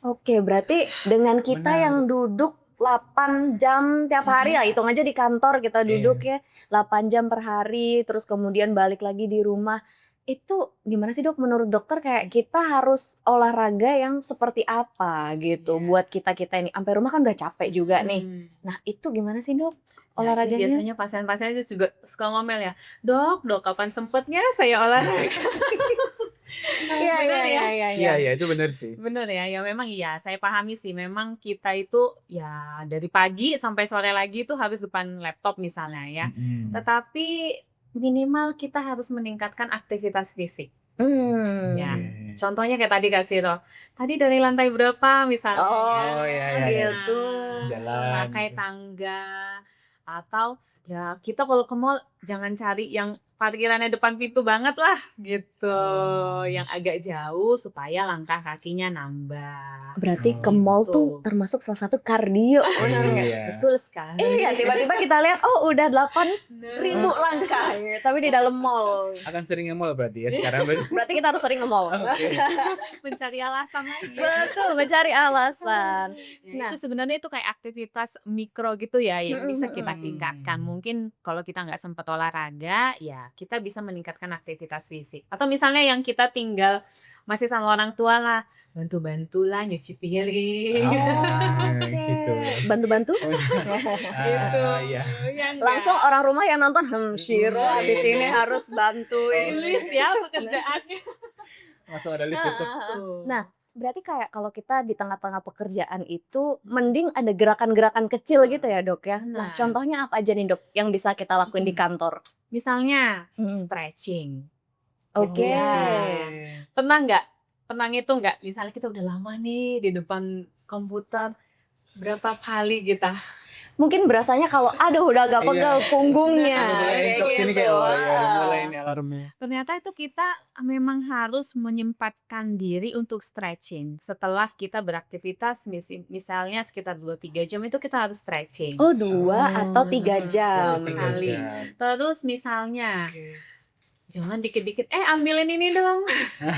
Oke, berarti dengan kita Benar. yang duduk 8 jam tiap hari lah, hitung aja di kantor kita duduk ya 8 jam per hari, terus kemudian balik lagi di rumah. Itu gimana sih dok, menurut dokter kayak kita harus olahraga yang seperti apa gitu buat kita-kita ini. Sampai rumah kan udah capek juga nih. Nah itu gimana sih dok olahraganya? Biasanya pasien-pasien itu juga suka ngomel ya, dok kapan sempatnya saya olahraga? Iya. Iya, itu benar sih. Bener ya, ya memang iya, saya pahami sih. Memang kita itu ya dari pagi sampai sore lagi itu harus depan laptop misalnya ya. Tetapi minimal kita harus meningkatkan aktivitas fisik. Ya. Oke. Contohnya kayak tadi Kak Siro. Tadi dari lantai berapa misalnya. Oh, iya. gitu. Jalan. Pakai tangga. Atau ya kita kalau ke mall jangan cari yang parkirannya depan pintu banget lah gitu. Yang agak jauh supaya langkah kakinya nambah. Berarti ke Oh, mall gitu. tuh termasuk salah satu kardio, benar nggak? Iya. Betul sekali. Iya, tiba-tiba kita lihat, oh udah 8.000 Nah, langkah, ya, tapi di dalam mall. Akan sering nge-mall berarti ya sekarang. Berarti kita harus sering nge-mall. Oke. mencari alasan lagi. Betul, mencari alasan. Ya, Nah. itu sebenarnya itu kayak aktivitas mikro gitu ya yang bisa kita Mm-mm. tingkatkan. Mungkin kalau kita nggak sempat olahraga, ya kita bisa meningkatkan aktivitas fisik. Atau misalnya yang kita tinggal masih sama orang tua lah, bantu-bantulah nyuci piring. Oke. Gitu. Bantu-bantu? Gitu. Iya. Ya nggak? Langsung orang rumah yang nonton, Shiro Iya. habis ini harus bantuin. Tulis ya pekerjaannya. Langsung ada list besok. Tuh. Nah, berarti kayak kalau kita di tengah-tengah pekerjaan itu mending ada gerakan-gerakan kecil gitu ya, Dok ya. Nah, Nah. contohnya apa aja nih, Dok, yang bisa kita lakuin di kantor? Misalnya Hmm. stretching. Oke. Iya. Pernah nggak? Pernah ngitung nggak? Misalnya kita udah lama nih di depan komputer, berapa kali kita? Mungkin berasanya kalau aduh udah agak pegel punggungnya. Udah mulai kayak encok sini gitu. kayak oh ya udah mulai nih alarmnya. Ternyata itu kita memang harus menyempatkan diri untuk stretching. Setelah kita beraktivitas, misalnya sekitar 2-3 jam itu kita harus stretching. Oh, 2 atau 3 jam. Betul sekali. Terus misalnya, jangan dikit-dikit, ambilin ini dong.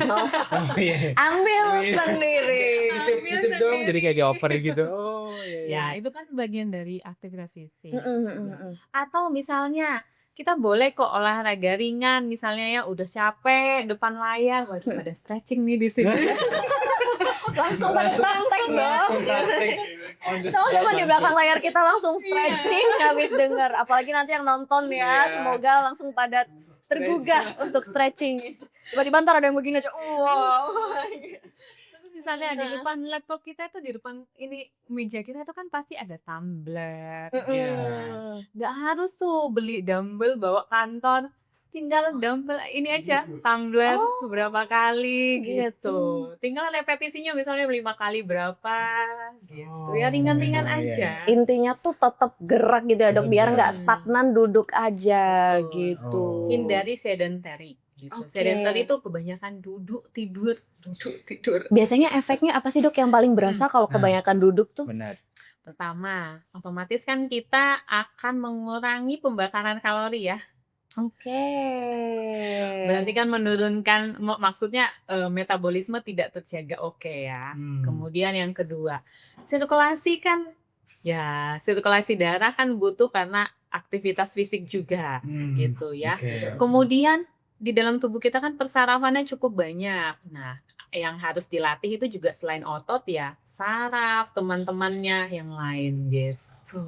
Oh, Oh iya. ambil sendiri. Gitu dong jadi kayak dioper gitu. Oh iya. Ya, itu kan bagian dari aktivitas fisik. Mm-mm. Atau misalnya kita boleh kok olahraga ringan, misalnya ya udah capek depan layar, waduh pada stretching nih di sini. Langsung pada praktek dong. Teman-teman di belakang layar kita langsung stretching habis denger. Apalagi nanti yang nonton ya, Iya. semoga langsung pada tergugah untuk stretching. Tiba-tiba ntar ada yang begini aja, wow. Terus misalnya di depan laptop kita itu di depan ini meja kita itu kan pasti ada tumbler. Mm-mm. Nggak harus tuh beli dumbbell bawa kantor. Tinggal dumbbell ini aja, tumbler seberapa kali gitu. gitu. Tinggal repetisinya misalnya 5 kali berapa gitu. Ya ringan-ringan Oh, iya. aja. Intinya tuh tetap gerak gitu ya, Dok, biar nggak stagnan duduk aja Betul. gitu. Oh. Hindari sedentary gitu. Oke. Sedentary itu kebanyakan duduk tidur. Biasanya efeknya apa sih, Dok, yang paling berasa kalau kebanyakan duduk tuh? Benar. Pertama, otomatis kan kita akan mengurangi pembakaran kalori ya. Oke. Berarti kan menurunkan, maksudnya metabolisme tidak terjaga oke ya. Kemudian yang kedua, sirkulasi kan, ya sirkulasi darah kan butuh karena aktivitas fisik juga gitu ya. Oke. Kemudian di dalam tubuh kita kan persarafannya cukup banyak. Nah, yang harus dilatih itu juga selain otot ya, saraf, teman-temannya yang lain gitu.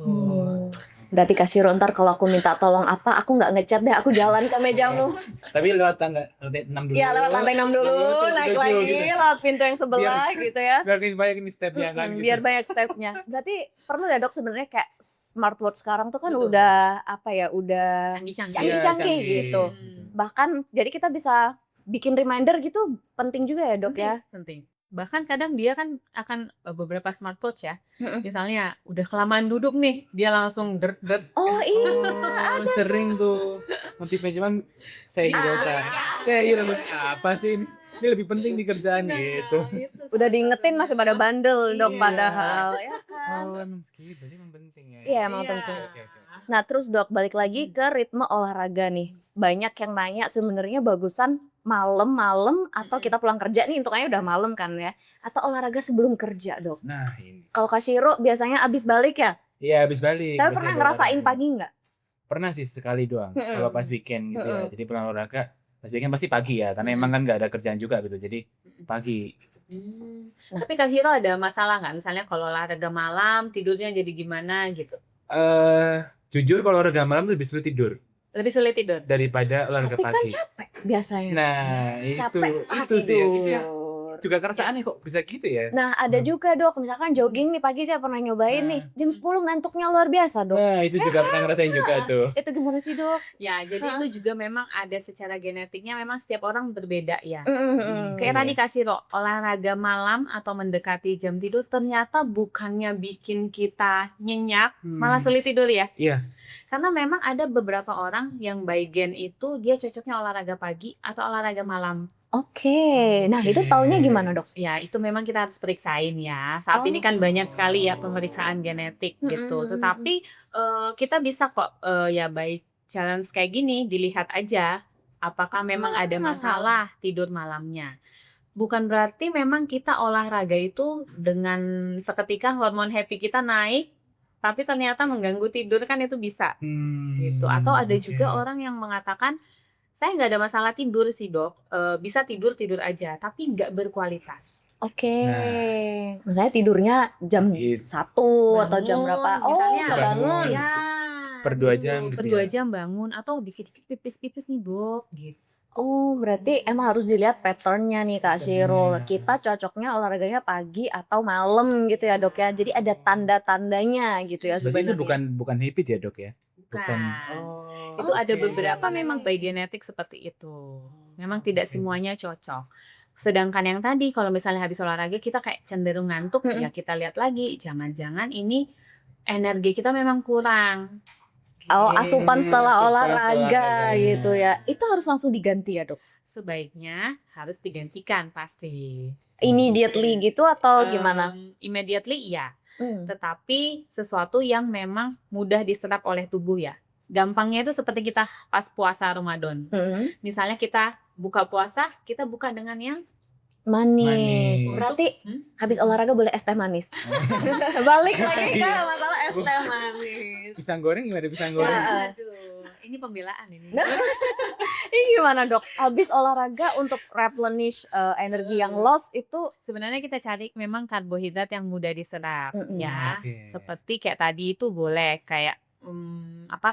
Berarti Kak Shiro, ntar kalau aku minta tolong apa, aku nggak ngechat deh, aku jalan ke mejamu. Tapi lewat tangga lantai 6 dulu. Iya, lewat lantai 6 dulu, Terus naik dulu lagi, gitu. lewat pintu yang sebelah gitu ya. Biar banyak ini stepnya kan gitu. Biar banyak stepnya. Berarti perlu ya, Dok, sebenarnya kayak smartwatch sekarang tuh kan Betul. udah apa ya, udah Canggih-canggih. canggih gitu. Bahkan jadi kita bisa bikin reminder gitu, penting juga ya, Dok ya. Penting. Bahkan kadang dia kan akan beberapa smartwatch ya. Misalnya udah kelamaan duduk nih, dia langsung dert-dert. Oh iya. Oh, sering tuh motifnya cuman saya hiraukan. Saya hiraukan apa sih ini? Ini lebih penting di kerjaan gitu. Udah diingetin masih pada bandel, Dok, Iya. padahal ya kan. Oh, emang segitu, berarti emang penting ya. Iya, emang penting. Oke. Nah, terus Dok, balik lagi ke ritme olahraga nih. Banyak yang nanya sebenarnya bagusan malam-malam atau kita pulang kerja nih, hitungannya udah malam kan ya. Atau olahraga sebelum kerja, Dok. Nah, ini. Kalau Kak Shiro biasanya abis balik ya? Iya, habis balik. Tapi biasanya pernah bawa ngerasain olahraga. pagi nggak? Pernah sih sekali doang. Kalau pas weekend gitu ya. Jadi pulang olahraga pas weekend pasti pagi ya, karena emang kan nggak ada kerjaan juga gitu. Jadi pagi. Tapi Kak Hiro ada masalah nggak? Misalnya kalau olahraga malam, tidurnya jadi gimana gitu? Jujur kalau olahraga malam tuh lebih sulit tidur Lebih sulit tidur? daripada olahraga Tapi kan pagi. capek biasanya. Nah, Capek, itu sih ya, itu ya. tidur. juga kerasa aneh kok bisa gitu ya. Nah, ada juga Dok, misalkan jogging nih pagi saya pernah nyobain nih, jam 10 ngantuknya luar biasa Dok. Nah, itu juga pernah ngerasain juga tuh. Itu gimana sih Dok? Ya, jadi Heeh. itu juga memang ada secara genetiknya memang setiap orang berbeda ya. Mhm. Kayak Iya. tadi kasih olahraga malam atau mendekati jam tidur ternyata bukannya bikin kita nyenyak, malah sulit tidur ya. Iya. Karena memang ada beberapa orang yang by gen itu dia cocoknya olahraga pagi atau olahraga malam. Oke, nah itu taunya gimana Dok? Ya, itu memang kita harus periksain ya. Saat ini kan banyak sekali ya pemeriksaan genetik gitu. Tetapi kita bisa kok ya by challenge kayak gini dilihat aja apakah memang ada masalah tidur malamnya. Bukan berarti memang kita olahraga itu dengan seketika hormon happy kita naik, tapi ternyata mengganggu tidur kan itu bisa gitu. Atau ada juga orang yang mengatakan saya nggak ada masalah tidur sih dok, bisa tidur aja, tapi nggak berkualitas. Oke, Nah. misalnya tidurnya jam Gitu. 1 atau jam Bangun, berapa? Oh, misalnya kebangun. ya, Per 2 jam gitu per ya? 2 jam bangun atau dikit-dikit pipis-pipis nih dok, gitu. Oh, berarti emang harus dilihat patternnya nih Kak Shirul. Patternnya. Kita cocoknya olahraganya pagi atau malam gitu ya dok ya. Jadi ada tanda-tandanya gitu ya Berarti itu sebenarnya. bukan habit ya dok ya? Bukan. Oh, Itu ada oke. beberapa memang by genetik seperti itu. Memang tidak semuanya cocok. Sedangkan yang tadi kalau misalnya habis olahraga kita kayak cenderung ngantuk, Mm-mm. ya kita lihat lagi, jangan-jangan ini energi kita memang kurang. Oh, asupan setelah Asupan olahraga olahraganya. gitu ya. Itu harus langsung diganti ya dok? Sebaiknya harus digantikan pasti. Immediately gitu atau gimana? Immediately iya, Hmm. tetapi sesuatu yang memang mudah diserap oleh tubuh ya. Gampangnya itu seperti kita pas puasa Ramadan. Mm-mm. Misalnya kita buka puasa, kita buka dengan yang Manis. Manis. Berarti Hmm? habis olahraga boleh es teh manis. Balik lagi ke Iya. masalah es teh manis. Pisang goreng gimana pisang goreng? Heeh. Aduh, ini pembelaan ini. Ini gimana dok? Habis olahraga untuk replenish energi yang lost itu Sebenarnya kita cari memang karbohidrat yang mudah diserap Mm-mm. ya. Oke. Seperti kayak tadi itu boleh kayak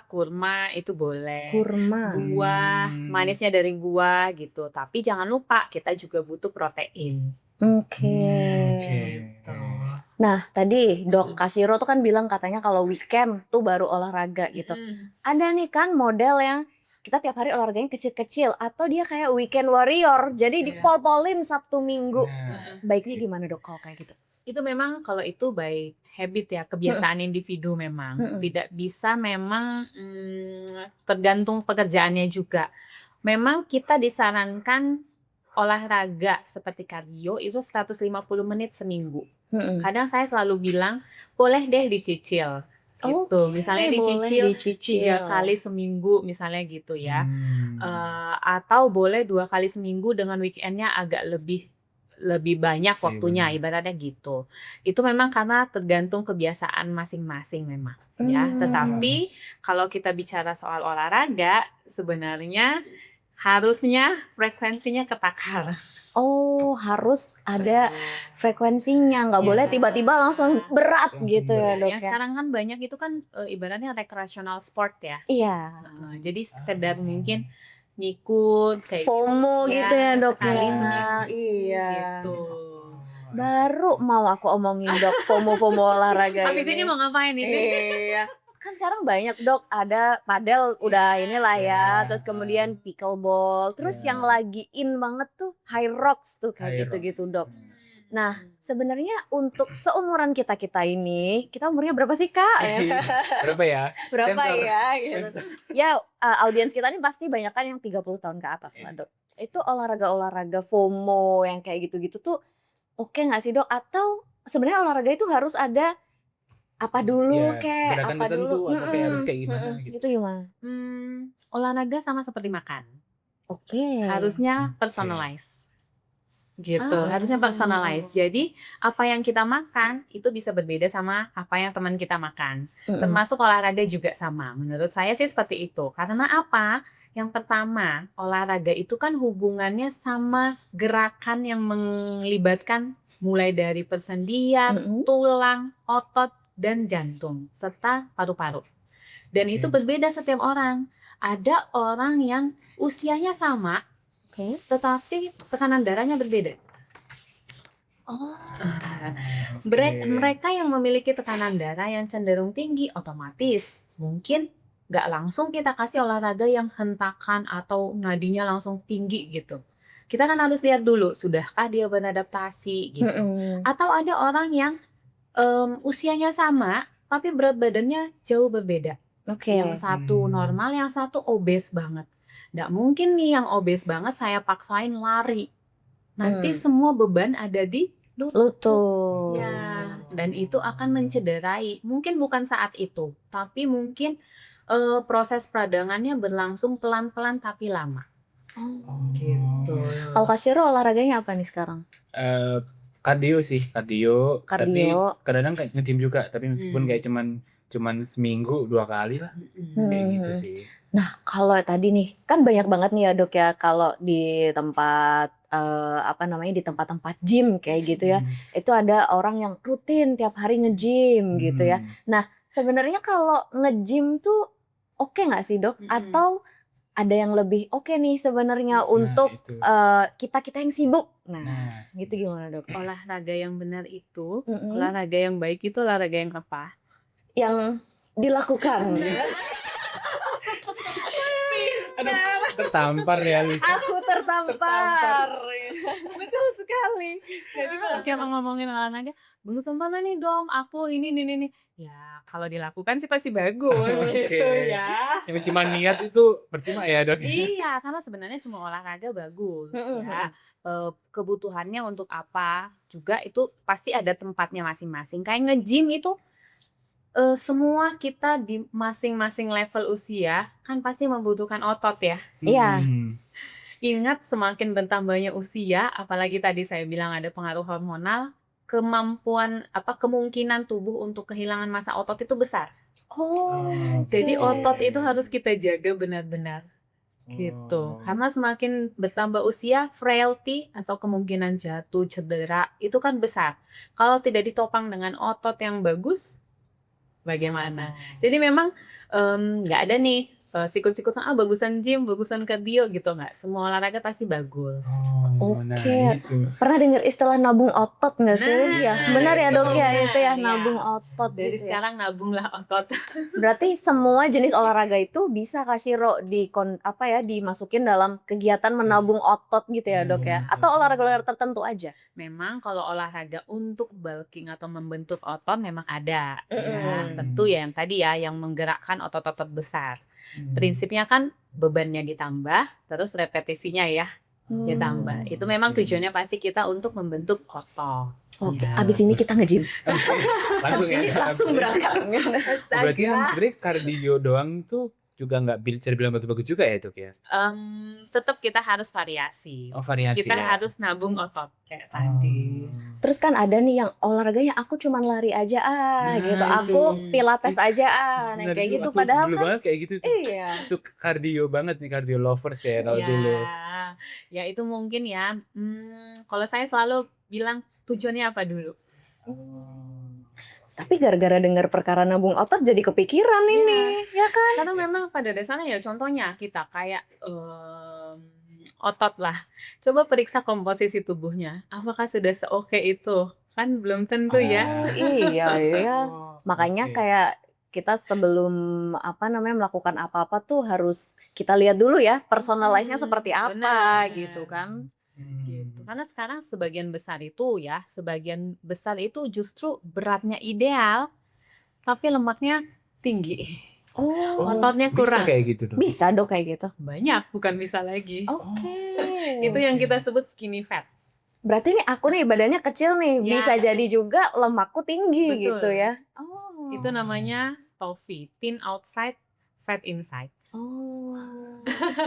kurma itu boleh. kurma. Buah, manisnya dari buah gitu. Tapi jangan lupa kita juga butuh protein. Oke. Gitu. Nah tadi dok Kashiro tuh kan bilang katanya kalau weekend tuh baru olahraga gitu. Ada nih kan model yang kita tiap hari olahraganya kecil-kecil atau dia kayak weekend warrior. Jadi Iya. dipol-polin Sabtu Minggu. Nah, Baiknya gimana dok kalau kayak gitu? Itu memang kalau itu by habit ya, kebiasaan individu memang. Mm-mm. Tidak bisa memang tergantung pekerjaannya juga. Memang kita disarankan olahraga seperti kardio itu 150 menit seminggu. Mm-mm. Kadang saya selalu bilang, boleh deh dicicil. Gitu. Oke, Misalnya boleh dicicil 3 kali seminggu misalnya gitu ya. Atau boleh 2 kali seminggu dengan weekendnya agak lebih banyak waktunya, benar. ibaratnya gitu. Itu memang karena tergantung kebiasaan masing-masing memang ya. Tetapi kalau kita bicara soal olahraga, sebenarnya harusnya frekuensinya ketakar. Oh harus ada frekuensinya, nggak Iya. boleh tiba-tiba langsung berat Langsung gitu ya berat. dok Ya ya. sekarang kan banyak itu kan ibaratnya recreational sport ya. Iya. Jadi sekedar mungkin ngikut kayak FOMO gitu ya dok sekali ya. seminggu Iya. gitu. Baru mau aku omongin dok FOMO olahraga Habis ini mau ngapain ini? Iya. Kan sekarang banyak dok, ada padel udah inilah ya, terus kemudian pickleball, terus Iya. yang lagi in banget tuh high rocks tuh kayak High gitu-gitu rocks. dok. Nah sebenarnya untuk seumuran kita ini, kita umurnya berapa sih kak? Berapa ya? Berapa Sensor. ya gitu. Ya audiens kita ini pasti banyak kan yang 30 tahun ke atas lah dok. Itu olahraga FOMO yang kayak gitu-gitu tuh oke nggak sih dok? Atau sebenarnya olahraga itu harus ada apa dulu Ya, kayak gerakan apa tertentu dulu atau kayak harus kayak gimana gitu. gitu gimana? Olahraga sama seperti makan. Oke. Harusnya personalize. Gitu, Ah. harusnya personalize. Jadi, apa yang kita makan itu bisa berbeda sama apa yang teman kita makan. Termasuk olahraga juga sama. Menurut saya sih seperti itu. Karena apa? Yang pertama, olahraga itu kan hubungannya sama gerakan yang melibatkan mulai dari persendian, tulang, otot, dan jantung, serta paru-paru. Dan itu berbeda setiap orang. Ada orang yang usianya sama, tetapi tekanan darahnya berbeda. Oh. Mereka yang memiliki tekanan darah yang cenderung tinggi otomatis mungkin nggak langsung kita kasih olahraga yang hentakan atau nadinya langsung tinggi gitu. Kita kan harus lihat dulu, sudahkah dia beradaptasi gitu. Mm-mm. Atau ada orang yang usianya sama, tapi berat badannya jauh berbeda. Oke. Yang satu normal, yang satu obes banget. Nggak mungkin nih yang obes banget saya paksain lari. Nanti semua beban ada di Lutut. ya, dan itu akan mencederai. Mungkin bukan saat itu, tapi mungkin proses peradangannya berlangsung pelan-pelan tapi lama. Oh. Gitu. Kalau Kak Shiro olahraganya apa nih sekarang? Kardio sih, kardio. Tapi Kardio. kadang-kadang kayak nge-gym juga, tapi meskipun kayak cuman seminggu 2 kali lah, kayak gitu sih. Nah, kalau tadi nih kan banyak banget nih ya Dok ya, kalau di tempat di tempat-tempat gym kayak gitu ya, itu ada orang yang rutin tiap hari nge-gym gitu ya. Nah, sebenarnya kalau nge-gym tuh oke nggak sih Dok? Atau ada yang lebih oke nih sebenarnya untuk itu. kita yang sibuk? Nah, gitu gimana Dok? Olahraga yang benar itu, olahraga yang baik itu olahraga yang apa? Yang dilakukan. Aduh, tertampar ya. Aku tertampar. Betul sekali. Jadi kalau kita ngomongin olahraga, Bung sempurna nih dong, aku ini. Ya kalau dilakukan sih pasti bagus gitu ya. Yang cuma niat itu percuma ya Dok? Iya, karena sebenarnya semua olahraga bagus ya. Kebutuhannya untuk apa juga itu pasti ada tempatnya masing-masing. Kayak nge-gym itu semua kita di masing-masing level usia kan pasti membutuhkan otot ya. Iya. Ingat semakin bertambahnya usia, apalagi tadi saya bilang ada pengaruh hormonal, kemungkinan tubuh untuk kehilangan massa otot itu besar. Jadi otot itu harus kita jaga benar-benar. Gitu. Karena semakin bertambah usia, frailty atau kemungkinan jatuh, cedera itu kan besar. Kalau tidak ditopang dengan otot yang bagus, bagaimana? Jadi memang nggak ada nih sikut-sikutan bagusan gym, bagusan kardio gitu, nggak. Semua olahraga pasti bagus. Oke. Pernah dengar istilah nabung otot nggak sih? Ya, benar ya Dok ya, itu ya nabung otot. Dari gitu sekarang nabunglah otot. Berarti semua jenis olahraga itu bisa Kak Shiro dimasukin dalam kegiatan menabung otot gitu ya Dok ya? Atau olahraga tertentu aja? Memang kalau olahraga untuk bulking atau membentuk otot memang ada. Ya, tentu ya yang tadi ya yang menggerakkan otot-otot besar. Prinsipnya kan bebannya ditambah, terus repetisinya ya ditambah. Itu memang tujuannya pasti kita untuk membentuk otot. Oke, abis ini kita nge-gym. Abis ini langsung berangkat. Berarti kan sebenarnya kardio doang tuh juga nggak bisa dibilang bagus-bagus juga ya Dok ya? Tetap kita harus variasi. Variasi kita ya? harus nabung otot kayak tadi. Terus kan ada nih yang olahraganya aku cuman lari aja gitu, aku pilates aja Bener kayak tuh, gitu. aku Padahal dulu kan banget kayak gitu tuh. iya. Suka kardio banget nih, kardio lovers ya kalau dulu. Ya itu mungkin ya. Kalau saya selalu bilang tujuannya apa dulu. Tapi gara-gara dengar perkara nabung otot jadi kepikiran ini, ya kan? Karena memang pada dasarnya ya contohnya kita kayak otot lah. Coba periksa komposisi tubuhnya. Apakah sudah seoke itu? Kan belum tentu ya. Iya. Makanya kayak kita sebelum melakukan apa-apa tuh harus kita lihat dulu ya personalize-nya seperti apa gitu kan. Gitu. Karena sekarang sebagian besar itu justru beratnya ideal tapi lemaknya tinggi. Ototnya kurang. Bisa kayak gitu Dok? Bisa Dok kayak gitu. Banyak, bukan bisa lagi. Oke. Itu yang kita sebut skinny fat. Berarti nih aku nih badannya kecil nih, bisa jadi juga lemakku tinggi. Betul. Gitu ya. Itu namanya TOFI, thin outside, fat inside.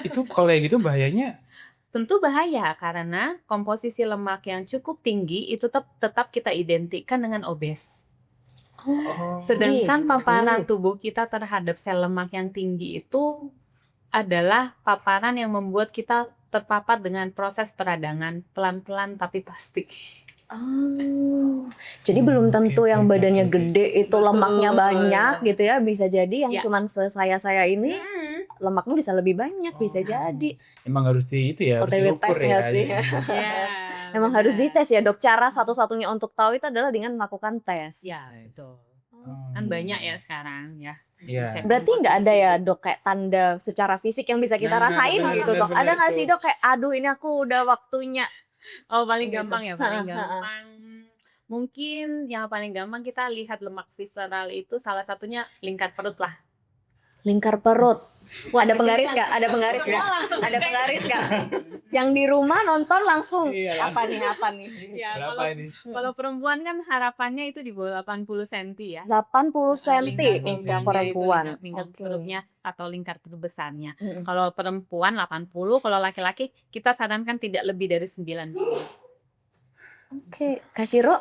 Itu kalau kayak gitu bahayanya? Tentu bahaya karena komposisi lemak yang cukup tinggi itu tetap kita identikkan dengan obes. Sedangkan paparan tubuh kita terhadap sel lemak yang tinggi itu adalah paparan yang membuat kita terpapar dengan proses peradangan pelan-pelan tapi pasti. Jadi belum tentu yang badannya gede itu lemaknya banyak gitu ya, bisa jadi yang cuman saya ini lemaknya bisa lebih banyak, bisa jadi. Emang harus itu ya, harus OTW diukur tes ya. sih. Memang harus benar. dites ya, Dok. Cara satu-satunya untuk tahu itu adalah dengan melakukan tes. Ya, Nice. betul. Oh. Kan banyak ya sekarang ya. Iya. Cek Berarti nggak ada komposisi. ya, Dok, kayak tanda secara fisik yang bisa kita Nah, rasain benar, gitu, benar, Dok? Ada benar nggak sih, tuh. Dok, kayak aduh ini aku udah waktunya Oh, paling gitu? gampang ya, paling Heeh, heeh. gampang. Mungkin yang paling gampang kita lihat lemak visceral itu salah satunya lingkar perut lah. Lingkar perut. Wah, Ada penggaris nggak? Ada penggaris Semua nggak? langsung Ada cek. penggaris nggak? Yang di rumah nonton langsung Iya, apa nih? Ya, Berapa kalau ini? kalau perempuan kan harapannya itu di bawah 80 cm ya. 80 cm Lingkar untuk pinggangnya itu perempuan. lingkar Oke. perutnya atau lingkar terbesarnya. Mm-mm. Kalau perempuan 80, kalau laki-laki kita sarankan tidak lebih dari 90. Oke, Kak Shiro,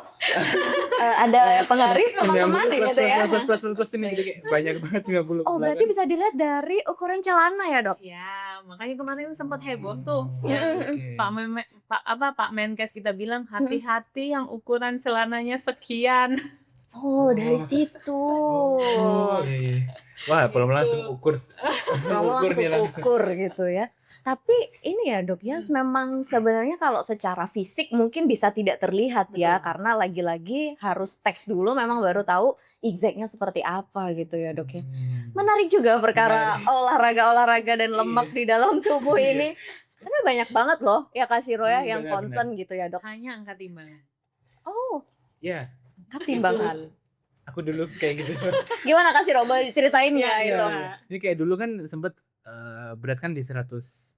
ada penggaris 90 teman-teman plus, gitu ya? plus ini jadi kayak banyak banget 90. Oh, berarti bisa dilihat dari ukuran celana ya, Dok? Ya, makanya kemarin sempat heboh tuh. Oh, Ya, oke. Pak Menkes kita bilang hati-hati yang ukuran celananya sekian. Oh, dari Oh. situ. Oh, iya. Wah, belum Gitu. langsung ukur. Mau Ukur langsung nih langsung. ukur gitu ya. Tapi ini ya, Dok, ya memang sebenarnya kalau secara fisik mungkin bisa tidak terlihat ya, Betul. karena lagi-lagi harus teks dulu memang baru tahu exactnya seperti apa gitu ya, Dok ya. Menarik juga perkara olahraga-olahraga dan lemak di dalam tubuh Iya. ini. Karena banyak banget loh ya Kak Shiro ya yang Benar, concern gitu ya, Dok. Hanya angkat timbangan. Oh, Ya, angkat timbangan. aku dulu kayak gitu. Gimana Kak Shiro, boleh diceritain nggak Iya, itu? iya. Ini kayak dulu kan sempet berat kan di 110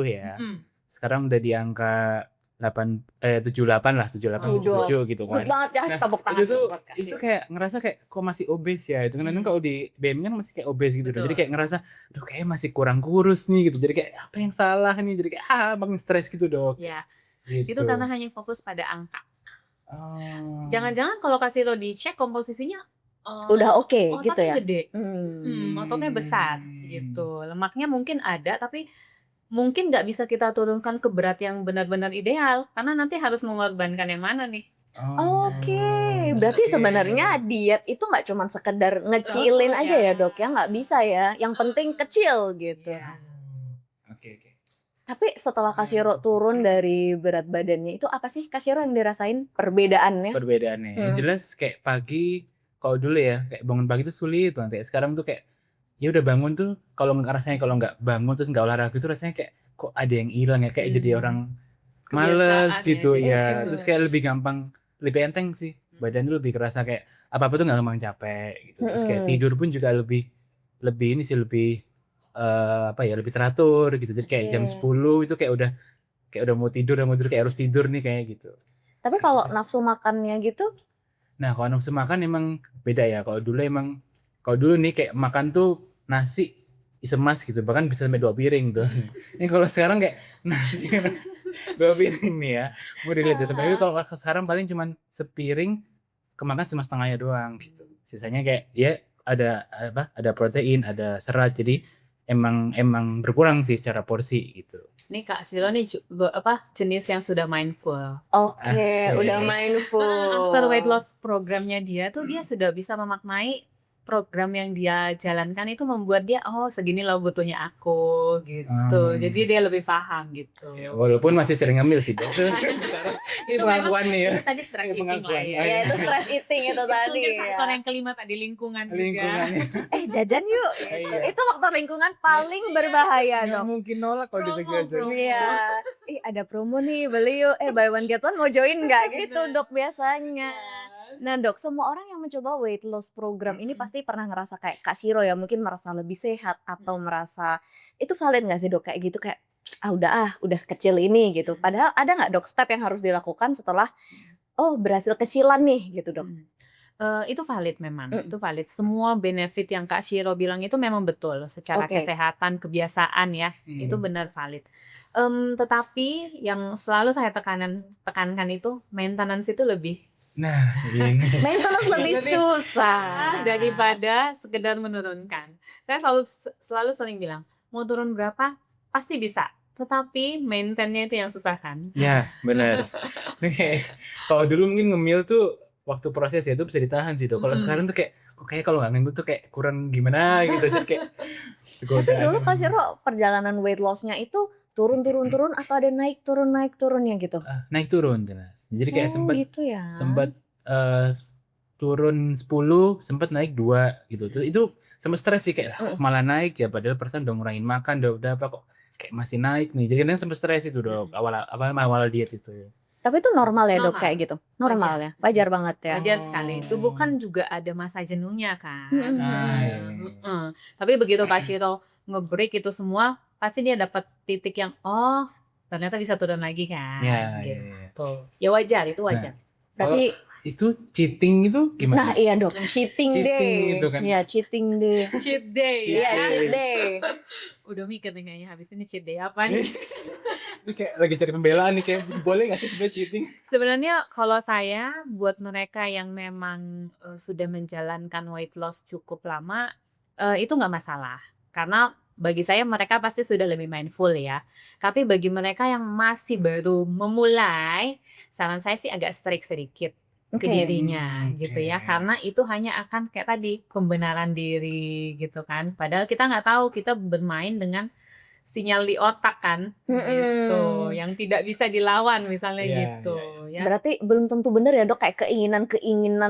ya. Mm. Sekarang udah di angka 78 lah, 78 Waduh. 77 gitu Good kan. banget ya, Nah, tepuk tangan itu tuh buat Kak itu Shiro. kayak ngerasa kayak kok masih obes ya itu kan kalau di BM kan masih kayak obes gitu. Betul. Jadi kayak ngerasa aduh kayak masih kurang kurus nih gitu. Jadi kayak apa yang salah nih? Jadi kayak makin stres gitu, Dok. Ya, Gitu. itu karena hanya fokus pada angka. Oh. Jangan-jangan kalau kasih lo dicek komposisinya Udah oke ototnya gitu ya. gede. Hmm. Ototnya besar gitu. Lemaknya mungkin ada tapi mungkin nggak bisa kita turunkan ke berat yang benar-benar ideal karena nanti harus mengorbankan yang mana nih. Oke, berarti sebenarnya diet itu nggak cuma sekedar ngecilin Oh, aja ya. ya, Dok ya, nggak bisa ya. Yang penting kecil gitu. Iya. Oke. Tapi setelah Kak Shiro turun dari berat badannya itu apa sih Kak Shiro yang dirasain perbedaannya? Perbedaannya. Yang jelas kayak pagi kalau dulu ya kayak bangun pagi tuh sulit banget. Kayak sekarang tuh kayak ya udah bangun tuh kalau rasanya kalau nggak bangun terus nggak olahraga tuh rasanya kayak kok ada yang hilang ya kayak jadi orang males Kebiasaan gitu ya, ya. jadi Terus kayak lebih gampang, lebih enteng sih. Badan tuh lebih kerasa kayak apa-apa tuh nggak gampang capek gitu. Terus kayak tidur pun juga lebih ini sih lebih lebih teratur gitu. Jadi kayak jam 10 itu kayak udah mau tidur kayak harus tidur nih kayak gitu. Tapi kalau nafsu makannya gitu, Nah, kalau nafsu makan emang beda ya. Kalau dulu nih kayak makan tuh nasi isemas gitu, bahkan bisa sampai 2 piring tuh. Ini kalau sekarang kayak nasi 2 piring nih ya. Mau dilihat ya sampai itu kalau sekarang paling cuman sepiring kemakan cuma setengahnya doang gitu. Sisanya kayak ya ada protein, ada serat. Jadi emang berkurang sih secara porsi gitu. Nih Kak Silo nih jenis yang sudah mindful. oke, udah mindful. After weight loss programnya dia tuh dia sudah bisa memaknai program yang dia jalankan itu membuat dia segini loh butuhnya aku gitu. Jadi dia lebih paham gitu. Ya, walaupun masih sering ngemil sih, Dok. Itu pengakuan nih ya. Itu tadi stress eating lah pengakuan. ya. Ya itu stress eating itu tadi Mungkin ya. faktor yang kelima tadi lingkungan juga. Lingkungannya. Jajan yuk. Iya. Itu faktor lingkungan paling berbahaya, Nggak Dok. mungkin nolak kalau Promo, diajak. promo. Iya. Ada promo nih, beli yuk. Buy one get one mau join nggak gitu, Dok, biasanya. Nah, Dok, semua orang yang mencoba weight loss program ini pasti pernah ngerasa kayak Kak Shiro ya, mungkin merasa lebih sehat atau merasa itu valid nggak sih, Dok, kayak gitu kayak udah kecil ini gitu. Padahal ada nggak, Dok, step yang harus dilakukan setelah berhasil kecilan nih gitu, Dok? Itu valid memang, itu valid. Semua benefit yang Kak Shiro bilang itu memang betul secara Oke. kesehatan, kebiasaan ya, itu benar valid. Tetapi yang selalu saya tekankan itu maintenance itu lebih Nah, ini. Maintenance lebih susah. daripada sekedar menurunkan. Saya selalu sering bilang, mau turun berapa pasti bisa, tetapi maintain-nya itu yang susah kan. Ya, benar. Oke. Kalau dulu mungkin ngemil tuh waktu proses ya itu bisa ditahan sih, Dok. Kalau sekarang tuh kayak kayak kalau nggak ngemil tuh kayak kurang gimana gitu. Jadi kayak Tapi dulu Kak Shiro perjalanan weight loss-nya itu turun atau ada naik turunnya gitu? Naik turun jelas. Jadi kayak Oh gitu ya. sempat turun 10, sempat naik 2 gitu. Itu sempat stres sih kayak kok malah naik ya, padahal perasaan udah ngurangin makan, udah apa kok kayak masih naik nih. Jadi kadang sempat stres itu Dok, awal diet itu. Tapi itu normal ya dok Normal. kayak gitu? Normal ya? Wajar banget ya? Wajar sekali. Oh. Tubuh kan juga ada masa jenuhnya kan. Iya. Heeh. Tapi begitu Kak Shiro nge-break itu semua, pasti dia dapat titik yang ternyata bisa turun lagi kan. Iya. Gitu. Ya wajar, itu wajar. Berarti Itu cheating itu gimana? nah iya dok, cheating Cheating day. gitu kan. Iya cheating day. Cheat day. Iya cheat day. Udah mikir nih kayaknya habis ini cheat day apa nih. Ini kayak lagi cari pembelaan nih, kayak boleh gak sih sebenarnya cheating? Sebenarnya kalau saya buat mereka yang memang sudah menjalankan weight loss cukup lama, itu nggak masalah. Karena bagi saya mereka pasti sudah lebih mindful ya. Tapi bagi mereka yang masih baru memulai, saran saya sih agak strict sedikit ke Oke. dirinya gitu ya. Karena itu hanya akan kayak tadi pembenaran diri gitu kan. Padahal kita nggak tahu, kita bermain dengan sinyal di otak kan gitu, yang tidak bisa dilawan misalnya Iya, gitu ya. Berarti belum tentu benar ya dok, kayak keinginan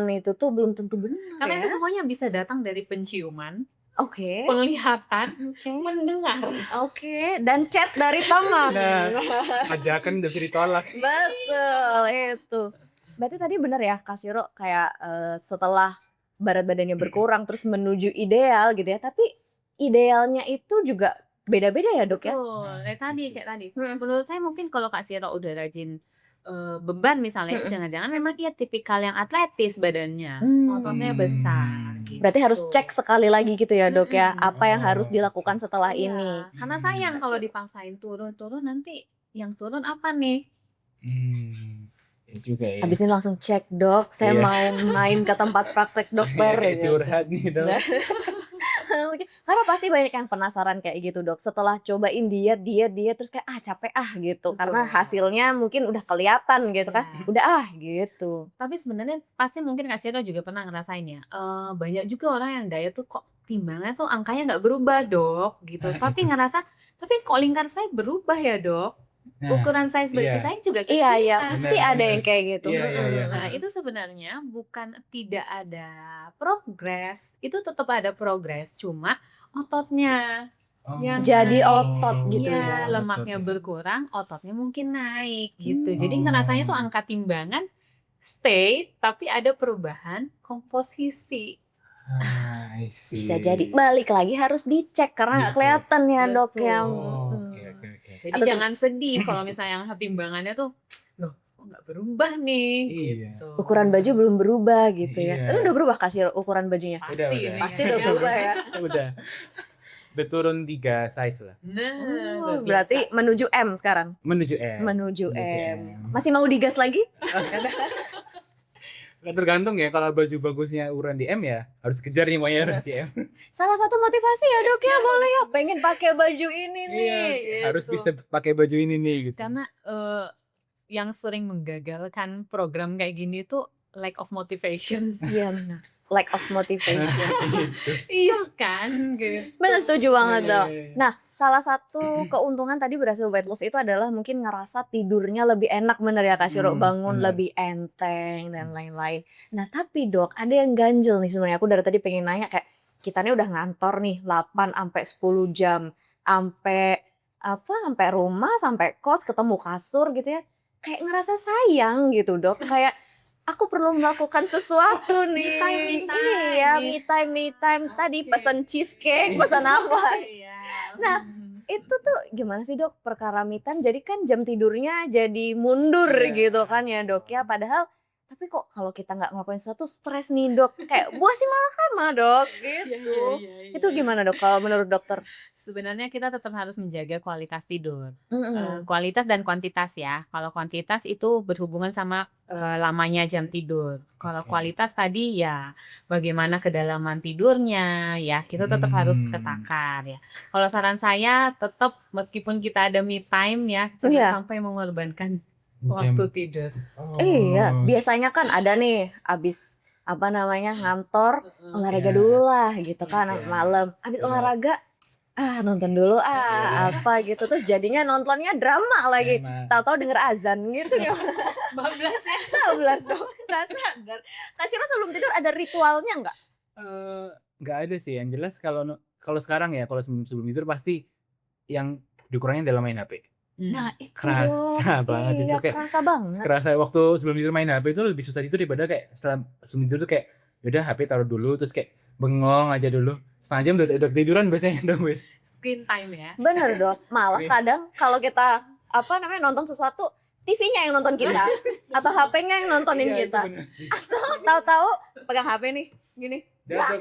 itu tuh belum tentu benar Karena ya? itu semuanya bisa datang dari penciuman, Oke. penglihatan, Oke. mendengar. Oke, dan chat dari teman. Nah, ajakan udah bisa ditolak. Betul itu. Berarti tadi benar ya Kak Shiro, kayak setelah berat badannya berkurang terus menuju ideal gitu ya. Tapi idealnya itu juga beda-beda ya dok ya? Betul, kayak tadi. Mm. Menurut saya mungkin kalau Kak Siro udah rajin beban misalnya, jangan-jangan memang dia tipikal yang atletis badannya, ototnya besar. Gitu. Berarti harus cek sekali lagi gitu ya dok ya, apa yang Oh, harus dilakukan setelah Iya, ini. karena sayang kalau dipaksain turun nanti yang turun apa nih? Ya juga ya. Habis ini langsung cek dok, saya Iya. mau main ke tempat praktek dokter. Kayak gitu. curhat gitu. Karena pasti banyak yang penasaran kayak gitu dok. Setelah cobain diet terus kayak capek gitu. Betul. Karena hasilnya mungkin udah kelihatan gitu kan. Ya. Udah gitu. Tapi sebenarnya pasti mungkin Kak Siro juga pernah ngerasain ya. Banyak juga orang yang diet tuh kok timbangannya tuh angkanya nggak berubah dok gitu. Tapi ngerasa, tapi kok lingkar saya berubah ya dok. Ukuran size baju iya. saya juga Iya, kecil. pasti Benar, ada yang kayak gitu. Iya. Nah, itu sebenarnya bukan tidak ada progres, itu tetap ada progres, cuma ototnya yang Jadi naik. otot gitu Iya, ya. lemaknya berkurang, ototnya mungkin naik gitu. Hmm. Jadi ngerasanya tuh angka timbangan stay, tapi ada perubahan komposisi. I see. Bisa jadi balik lagi harus dicek karena nggak Iya sih. kelihatan ya dok Betul. ya. Oke. Jadi Atau jangan sedih kalau misalnya angka timbangannya tuh, loh kok nggak berubah nih Iya. gitu. Ukuran baju belum berubah gitu ya. Iya. Udah berubah Kak Shiro ukuran bajunya? Pasti Udah. ini. Pasti udah berubah ya. Udah turun 3 size lah. Nah, Oh, luar berarti biasa. menuju M sekarang. Menuju M. Menuju Menuju M. M. Masih mau digas lagi? Nah, tergantung ya, kalau baju bagusnya ukuran di M ya harus kejar nih, pokoknya harus di M. Salah satu motivasi ya dok ya, boleh ya. Pengen pakai baju ini nih. Iya, harus gitu. bisa pakai baju ini nih gitu. Karena yang sering menggagalkan program kayak gini tuh lack of motivation. Iya benar. Lack of motivation. Iya kan? Gitu. Benar, setuju banget dok. Iya. Nah, salah satu keuntungan tadi berhasil weight loss itu adalah mungkin ngerasa tidurnya lebih enak, bener ya Kak Shiro, bangun bener. lebih enteng dan lain-lain. Nah, tapi dok, ada yang ganjel nih sebenarnya. Aku dari tadi pengen nanya kayak kita nih udah ngantor nih 8 sampai 10 jam, sampai rumah, sampai kos, ketemu kasur gitu ya. Kayak ngerasa sayang gitu, Dok. Kayak aku perlu melakukan sesuatu nih. Me time. Iya, me time. Tadi pesan cheesecake, pesan apa? Iya. Nah, itu tuh gimana sih dok perkara me time? Jadi kan jam tidurnya jadi mundur gitu kan ya dok ya. Padahal tapi kok kalau kita nggak ngelakuin sesuatu stres nih dok. Kayak buah si malakama dok gitu. Iya. Itu gimana dok kalau menurut dokter? Sebenarnya kita tetap harus menjaga kualitas tidur. Kualitas dan kuantitas ya. Kalau kuantitas itu berhubungan sama lamanya jam tidur. Kalau kualitas tadi ya bagaimana kedalaman tidurnya ya, kita tetap harus ketakar ya. Kalau saran saya tetap meskipun kita ada me time ya, jangan sampai mengorbankan waktu tidur. Iya, biasanya kan ada nih abis ngantor olahraga dulu lah gitu kan malam. Abis olahraga nonton dulu Iya. apa gitu, terus jadinya nontonnya drama lagi, Emang. tahu-tahu denger azan gitu gimana? Bablas ya. 12 dong, nggak sadar. Kak Siro sebelum tidur ada ritualnya nggak? Nggak ada sih, yang jelas kalau sekarang ya, kalau sebelum tidur pasti yang dikurangin adalah main HP. Nah itu Kerasa banget itu, iya kayak kerasa banget. kerasa waktu sebelum tidur main HP itu lebih susah tidur daripada kayak setelah sebelum tidur tuh kayak yaudah HP taruh dulu, terus kayak bengong aja dulu setengah jam udah tiduran biasanya dong wes. Screen time ya. Bener dong, malah Screen. kadang kalau kita nonton sesuatu, TV-nya yang nonton kita atau HP-nya yang nontonin Iya, itu kita. bener sih. Tahu-tahu pegang HP nih, gini. Jatuh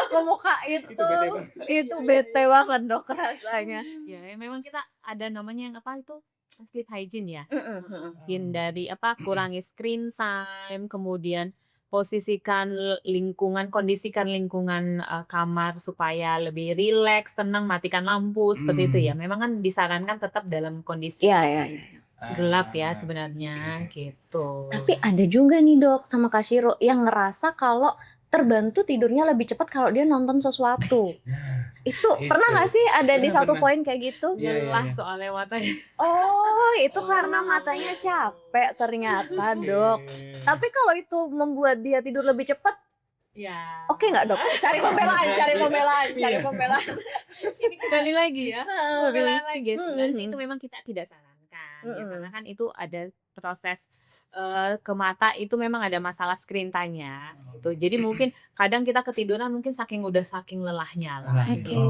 ke muka. Jatuh ke muka itu bete banget dok rasanya. Ya, memang kita ada namanya yang apa itu? Sleep hygiene ya. Mm-mm. Hindari kurangi screen time, kemudian posisikan kondisikan lingkungan kamar supaya lebih rileks, tenang, matikan lampu seperti itu ya. Memang kan disarankan tetap dalam kondisi Iya. gelap ya sebenarnya gitu. Tapi ada juga nih dok sama Kak Shiro yang ngerasa kalau terbantu tidurnya lebih cepat kalau dia nonton sesuatu. Itu pernah nggak sih ada di satu Pernah. poin kayak gitu? Iya. Lelah soalnya matanya. Oh, itu karena matanya capek ternyata dok. Tapi kalau itu membuat dia tidur lebih cepat, Ya. oke nggak dok? Cari pembelaan. Iya. Ini kembali lagi ya. Pembelaan lagi. Sebenarnya sih Mm-mm. itu memang kita tidak sarankan ya, Mm-mm. karena kan itu ada proses ke mata itu memang ada masalah screen time-nya gitu. Jadi mungkin kadang kita ketiduran mungkin saking lelahnya lah. Lelah. Oke,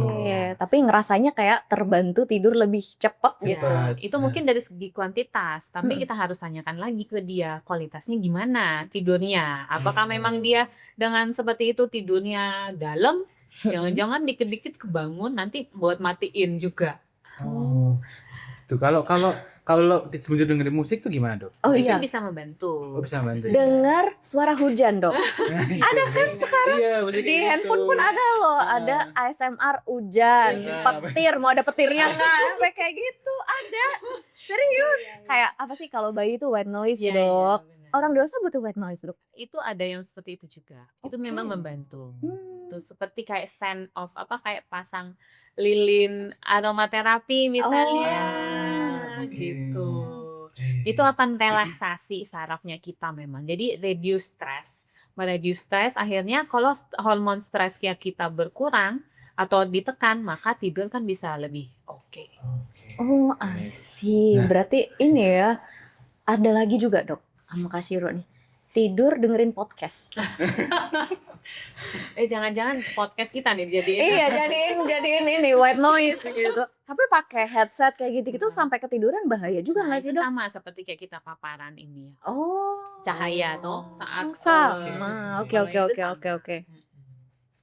tapi ngerasanya kayak terbantu tidur lebih cepat Ya, gitu. itu mungkin dari segi kuantitas, tapi Mm. kita harus tanyakan lagi ke dia kualitasnya gimana tidurnya. Apakah memang dia dengan seperti itu tidurnya dalam? Jangan-jangan dikit-dikit kebangun nanti buat matiin juga. Oh. Tuh kalau sebelum tidur dengerin musik tuh gimana dok? Oh Itu iya, bisa membantu. Oh, bisa bantu. dengar suara hujan dok. Ada kan sekarang? Iya, Di handphone pun ada loh, ada ASMR hujan, Iya. petir, mau ada petirnya nggak? Sampai kayak gitu ada. Serius. Kayak apa sih kalau bayi itu white noise Iya, dok? iya, benar. Orang dewasa butuh white noise dok. Itu ada yang seperti itu juga. Itu Oke. memang membantu. Hmm. Tuh seperti kayak scent of kayak pasang lilin aromaterapi misalnya oke. gitu. Itu akan relaksasi sarafnya kita memang. Jadi reduce stress. Mereduce stress akhirnya kalau hormon stres kita berkurang atau ditekan, maka tidur kan bisa lebih oke. Oh, I see. Nah. Berarti ini ya, ada lagi juga dok sama Kak Shiro nih. Tidur dengerin podcast. Jangan-jangan podcast kita nih dijadiin. Iya, jadiin ini white noise gitu. Tapi pakai headset kayak gitu-gitu sampai ketiduran bahaya juga Nah, nggak sih itu dok? sama seperti kayak kita paparan ini ya. Oh, Cahaya toh saat sama. Oke. kalau itu sama.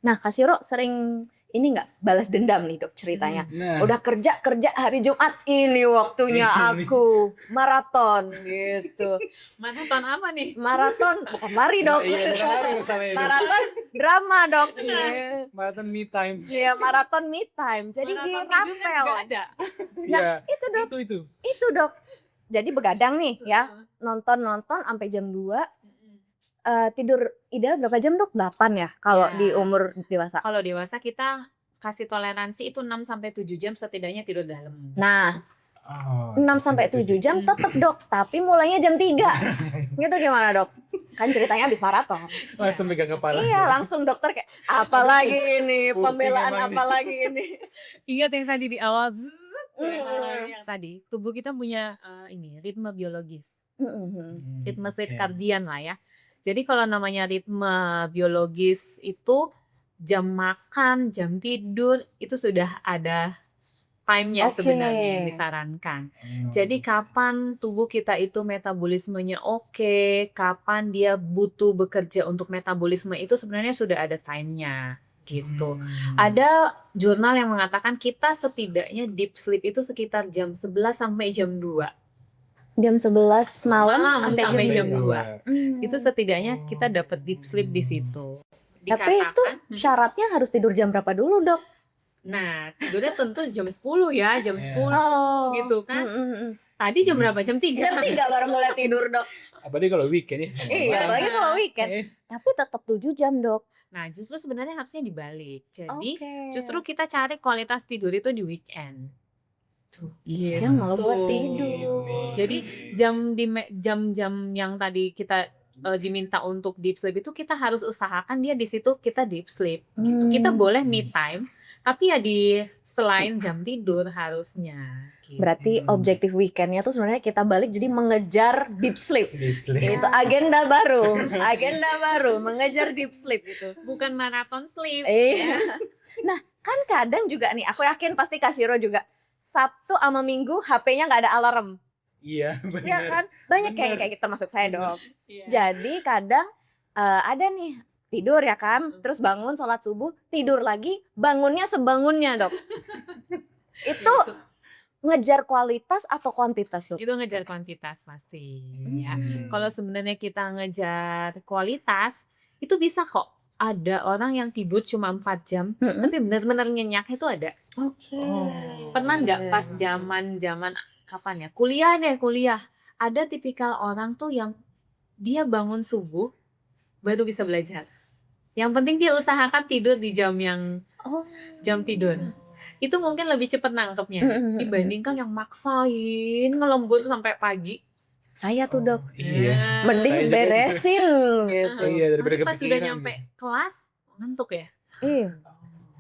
Nah, Kak Shiro sering ini nggak balas dendam nih dok ceritanya. Nah, Udah kerja hari Jumat, ini waktunya Ini. aku maraton gitu. Maraton apa nih? Maraton bukan lari dok. Iya, masalahnya itu. Maraton drama dok. Marathon me time. Iya, maraton me time. Jadi di Maraton tidur kan Rapel. juga ada. Iya. Itu dok, Itu. itu dok. Jadi begadang nih ya, nonton sampai jam 2. Tidur ideal berapa jam dok? 8 ya kalau Ya. di umur dewasa. Kalau dewasa kita kasih toleransi itu 6 sampai 7 jam setidaknya tidur dalam. Nah, Oh, 6 sampai 7 jam tetap dok, tapi mulainya jam 3. Gitu gimana dok? Kan ceritanya habis maraton. langsung pegang kepala. Iya, langsung dokter kayak apalagi ini, Pusing pembelaan emang nih. apalagi ini. Ingat yang tadi di awal. Mm. Tadi tubuh kita punya ini ritme biologis, Mm. ritme Oke. sirkadian lah ya. Jadi kalau namanya ritme biologis itu jam makan, jam tidur itu sudah ada time-nya Oke. sebenarnya yang disarankan. Jadi kapan tubuh kita itu metabolismenya oke, kapan dia butuh bekerja untuk metabolisme itu sebenarnya sudah ada time-nya gitu. Ada jurnal yang mengatakan kita setidaknya deep sleep itu sekitar jam 11 sampai jam 2. Jam 11 malam Sampai jam jam 2. 2. Itu setidaknya kita dapat deep sleep di situ. Tapi itu syaratnya harus tidur jam berapa dulu dok? Nah, tidurnya tentu jam 10 ya, jam 10 Oh, gitu kan. Tadi jam berapa? Jam 3. Jam 3 baru mulai tidur dok. Apalagi kalau weekend ya. Iya, apalagi kalau weekend. Tapi tetap 7 jam dok. Nah, justru sebenarnya harusnya dibalik. Jadi, Oke. justru kita cari kualitas tidur itu di weekend. Tuh, Gitu. weekend malah buat tidur. Jadi, jam-jam yang tadi kita diminta untuk deep sleep itu kita harus usahakan dia di situ kita deep sleep gitu. Kita boleh me time, tapi ya di selain jam tidur harusnya. Gitu. Berarti objektif weekendnya tuh sebenarnya kita balik jadi mengejar deep sleep. Deep sleep. Itu agenda baru, mengejar deep sleep gitu. Bukan marathon sleep. Iya. Nah, kan kadang juga nih, aku yakin pasti Kak Shiro juga Sabtu sama Minggu HP-nya nggak ada alarm. Iya, Iya benar. kan? Banyak Bener. kayak gitu termasuk saya dong. Iya. Jadi kadang ada nih tidur ya kan, terus bangun sholat subuh, tidur lagi, bangunnya sebangunnya dok. Itu ngejar kualitas atau kuantitas yuk? Itu ngejar kuantitas pasti ya. Hmm. Kalau sebenarnya kita ngejar kualitas itu bisa kok. Ada orang yang tidur cuma 4 jam tapi benar-benar nyenyak itu ada. Oke. Pernah nggak pas zaman kapan ya? Kuliah. Ada tipikal orang tuh yang dia bangun subuh baru bisa belajar. Yang penting dia usahakan tidur di jam yang jam tidur. Itu mungkin lebih cepat nangkepnya dibandingkan yang maksain ngelembur sampai pagi. Saya tuh dok, Iya. mending Saya juga beresin gitu. Iya, daripada Nanti pas sudah kepikiran nyampe kelas ngantuk ya. Iya.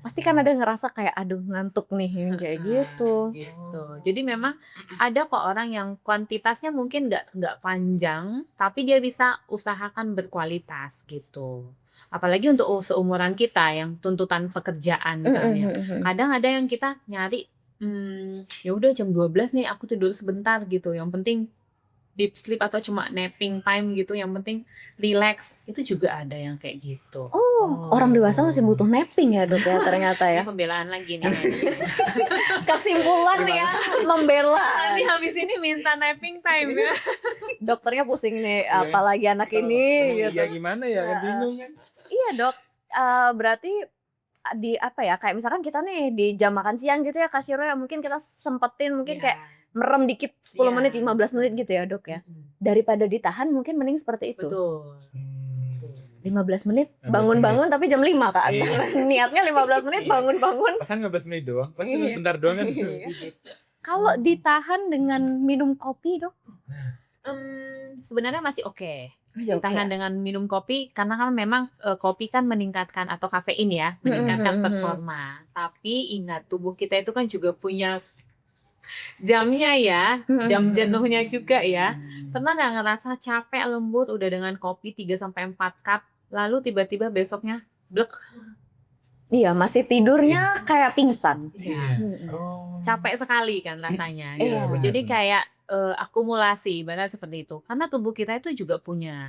Pasti kan ada ngerasa kayak aduh ngantuk nih kayak gitu. Gitu. Jadi memang ada kok orang yang kuantitasnya mungkin nggak panjang, tapi dia bisa usahakan berkualitas gitu. Apalagi untuk seumuran kita yang tuntutan pekerjaan misalnya. Kadang ada yang kita nyari, ya udah jam 12 nih aku tidur sebentar gitu. Yang penting deep sleep atau cuma napping time gitu, yang penting relax. Itu juga ada yang kayak gitu. Orang dewasa masih butuh napping ya dok ya ternyata Ini ya. pembelaan lagi nih. Kesimpulan ya membela. Nanti habis ini minta napping time ya. Dokternya pusing nih, Iya. apalagi anak ini gitu. Ya gimana ya, kan bingung kan. Iya dok, berarti di apa ya, kayak misalkan kita nih di jam makan siang gitu ya Kak Shiro ya, mungkin kita sempetin mungkin kayak merem dikit 10 Iya. menit, 15 menit gitu ya dok ya. Daripada ditahan mungkin mending seperti itu. Betul. 15 menit 15 bangun-bangun tapi jam 5 Kak. Iya. Niatnya 15 menit Iya. bangun-bangun. Pasan 15 menit doang, pasti Iya. sebentar doang kan. Iya. Kalau ditahan dengan minum kopi dok? Sebenarnya masih oke. Masih oke Ditahan ya? dengan minum kopi karena kan memang kopi kan meningkatkan atau kafein ya, meningkatkan performa. Tapi ingat tubuh kita itu kan juga punya jamnya ya, jam jenuhnya juga ya. Pernah nggak ngerasa capek lembur udah dengan kopi 3-4 cup, lalu tiba-tiba besoknya blek? Iya, masih tidurnya kayak pingsan. Iya. Oh. Capek sekali kan rasanya Iya. gitu. Jadi kayak akumulasi ibarat seperti itu. Karena tubuh kita itu juga punya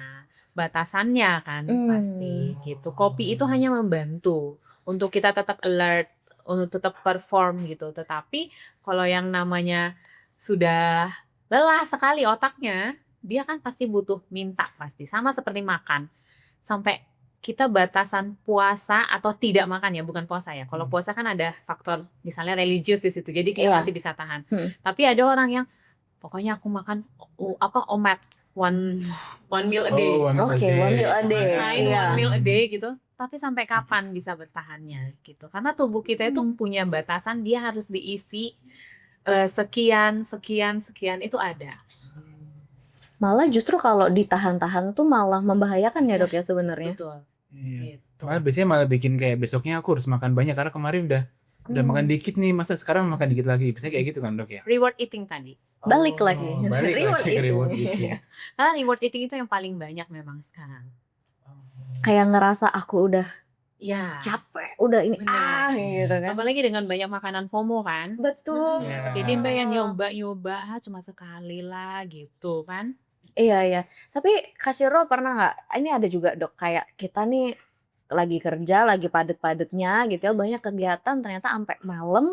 batasannya kan pasti gitu. Kopi itu hanya membantu untuk kita tetap alert, untuk tetap perform gitu. Tetapi kalau yang namanya sudah lelah sekali otaknya, dia kan pasti butuh minta pasti. Sama seperti makan. Sampai kita batasan puasa atau tidak makan ya, bukan puasa ya. Kalau puasa kan ada faktor misalnya religius di situ. Jadi kita Iya. masih bisa tahan. Tapi ada orang yang pokoknya aku makan OMAD one meal a day. Oke, one meal a day. Maksain Iya. one meal a day gitu. Tapi sampai kapan bisa bertahannya gitu. Karena tubuh kita itu punya batasan, dia harus diisi sekian itu ada. Malah justru kalau ditahan-tahan tuh malah membahayakan ya dok ya sebenarnya. Betul. Iya. Gitu. Biasanya bikin kayak besoknya aku harus makan banyak karena kemarin udah makan dikit nih, masa sekarang makan dikit lagi. Biasanya kayak gitu kan dok ya. Reward eating tadi. Balik lagi. Balik Reward lagi ke eating. reward eating. Karena reward eating itu yang paling banyak memang sekarang. Kayak ngerasa aku udah Ya. capek, udah ini Benar. gitu kan. Apalagi dengan banyak makanan FOMO kan. Betul. Iya. Jadi mbak yang nyoba cuma sekali lah gitu kan. Iya. Tapi Kak Shiro pernah nggak? Ini ada juga dok, kayak kita nih lagi kerja, lagi padet-padetnya gitu ya, banyak kegiatan ternyata sampai malam,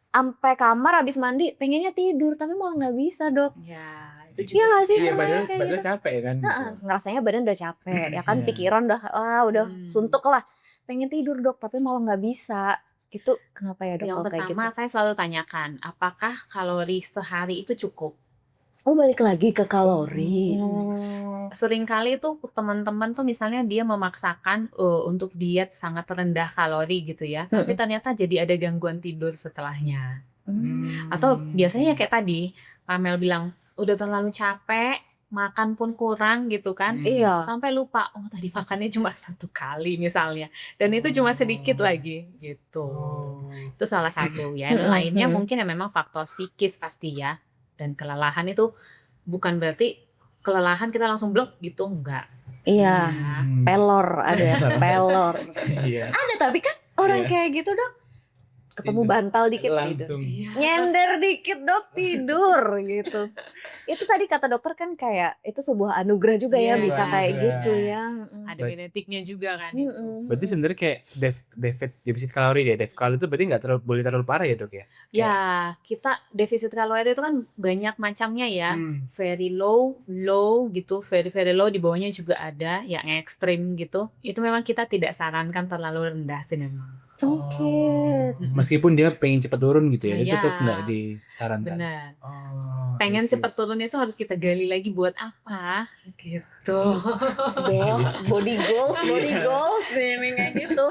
sampai kamar habis mandi pengennya tidur tapi malah nggak bisa dok. Ya, itu Iya juga. nggak sih? Iya, Pernah padahal kayak padahal gitu? capek kan. Gitu. Ngerasanya badan udah capek ya kan, Iya. pikiran udah suntuk lah, pengen tidur dok tapi malah nggak bisa. Itu kenapa ya dok Yang kalau kayak gitu? pertama saya selalu tanyakan, apakah kalori sehari itu cukup? Oh, balik lagi ke kalori. Seringkali tuh teman-teman tuh misalnya dia memaksakan untuk diet sangat rendah kalori gitu ya, tapi ternyata jadi ada gangguan tidur setelahnya. Atau biasanya kayak tadi, Amel bilang udah terlalu capek, makan pun kurang gitu kan, Iya. sampai lupa, oh tadi makannya cuma 1 kali misalnya, dan itu cuma sedikit lagi gitu. Itu salah satu ya. Lainnya mungkin ya memang faktor psikis pasti ya, dan kelelahan itu bukan berarti kelelahan kita langsung blok gitu, enggak. Iya, Ya. pelor ada, pelor. Iya. Ada tapi kan orang Iya. kayak gitu dok, ketemu Tidur. bantal dikit tidur, Langsung. nyender dikit dok tidur gitu. Itu tadi kata dokter kan kayak itu sebuah anugerah juga ya, Iya, bisa kayak anugerah. gitu ya. Ada genetiknya juga kan itu. Berarti sebenarnya kayak defisit kalori ya, DEFCAL itu berarti nggak boleh terlalu parah ya dok ya? Ya, kita defisit kalori itu kan banyak macamnya ya. Very low, low gitu, very very low, di bawahnya juga ada yang ekstrim gitu. Itu memang kita tidak sarankan terlalu rendah sih memang. Oke. Meskipun dia pengen cepat turun gitu ya, itu Iya. tetap nggak disarankan. Benar. Oh, Pengen I see. cepat turunnya itu harus kita gali lagi buat apa gitu. Dok, body goals ini kayak gitu.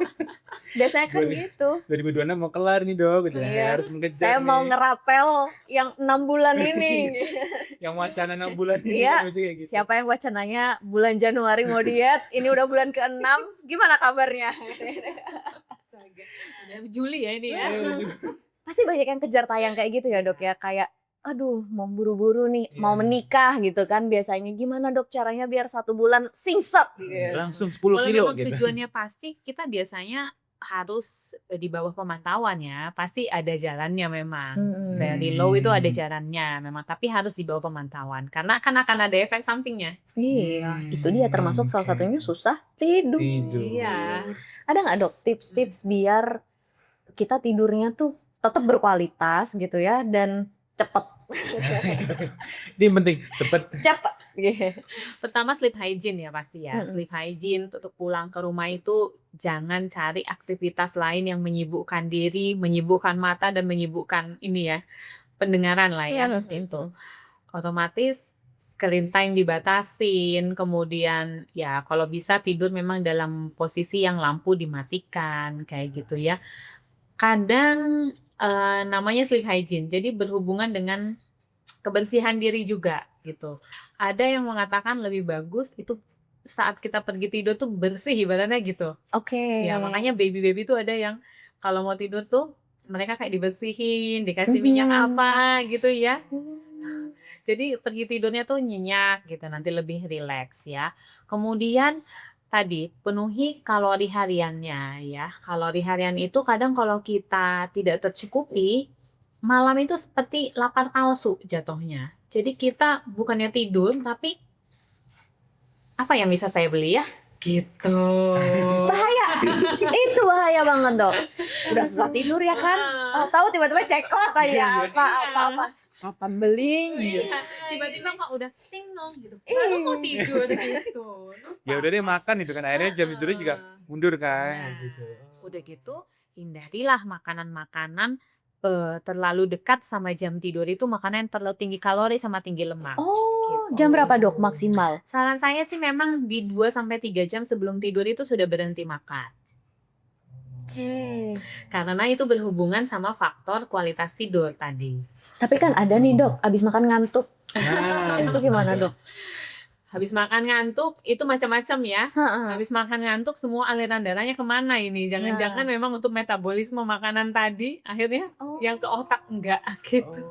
Biasanya kan Body- gitu. 2026 mau kelar nih dok, gitu. Iya. Harus mengejar Saya mau nih. ngerapel yang 6 bulan ini. Yang wacana 6 bulan ini Iya. kan mesti kayak gitu. Siapa yang wacananya bulan Januari mau diet, ini udah bulan ke-6, gimana kabarnya? Udah Juli ya ini ya. Pasti banyak yang kejar tayang kayak gitu ya dok ya, kayak aduh mau buru-buru nih, Iya. mau menikah gitu kan biasanya. Gimana dok caranya biar 1 bulan singset gitu. Langsung 10 Kalau kilo memang gitu. tujuannya pasti, kita biasanya harus di bawah pemantauan ya. Pasti ada jalannya memang. Very low itu ada jalannya memang, tapi harus di bawah pemantauan. Karena kan akan ada efek sampingnya. Iya, itu dia termasuk salah Oke. satunya susah tidur. Iya. Ada nggak dok tips-tips biar kita tidurnya tuh tetap berkualitas gitu ya dan cepet. Ini penting, cepet. Cepet. Pertama sleep hygiene ya pasti ya. Sleep hygiene untuk pulang ke rumah itu jangan cari aktivitas lain yang menyibukkan diri, menyibukkan mata dan menyibukkan ini ya, pendengaran lah ya. Itu. Otomatis screen time dibatasin, kemudian ya kalau bisa tidur memang dalam posisi yang lampu dimatikan kayak gitu ya. Kadang namanya sleep hygiene, jadi berhubungan dengan kebersihan diri juga gitu. Ada yang mengatakan lebih bagus itu saat kita pergi tidur tuh bersih ibaratnya gitu. Oke. Ya makanya baby-baby tuh ada yang kalau mau tidur tuh mereka kayak dibersihin, dikasih minyak apa gitu ya. Jadi pergi tidurnya tuh nyenyak gitu, nanti lebih rileks ya. Kemudian tadi penuhi kalori hariannya ya. Kalori harian itu kadang kalau kita tidak tercukupi, malam itu seperti lapar palsu jatuhnya. Jadi kita bukannya tidur tapi apa yang bisa saya beli ya? Gitu. Bahaya. Itu bahaya banget dok. Udah susah tidur ya kan? Tahu tiba-tiba cekot aja apa. Kapan beli? Tiba-tiba kok udah ting nong gitu. Lalu mau tidur gitu. Lupa. Ya udah deh makan itu kan, akhirnya jam tidurnya juga mundur kan. Nah, Gitu. udah gitu hindarilah makanan-makanan terlalu dekat sama jam tidur itu, makanan yang terlalu tinggi kalori sama tinggi lemak. Oh, Gitu. jam berapa dok maksimal? Saran saya sih memang di 2-3 jam sebelum tidur itu sudah berhenti makan. Oke. Karena itu berhubungan sama faktor kualitas tidur tadi. Tapi kan ada nih dok, abis makan ngantuk. Nah, Itu gimana dok? Habis makan ngantuk itu macam-macam ya. Habis makan ngantuk semua aliran darahnya kemana ini? Jangan-jangan memang untuk metabolisme makanan tadi akhirnya yang ke otak enggak gitu.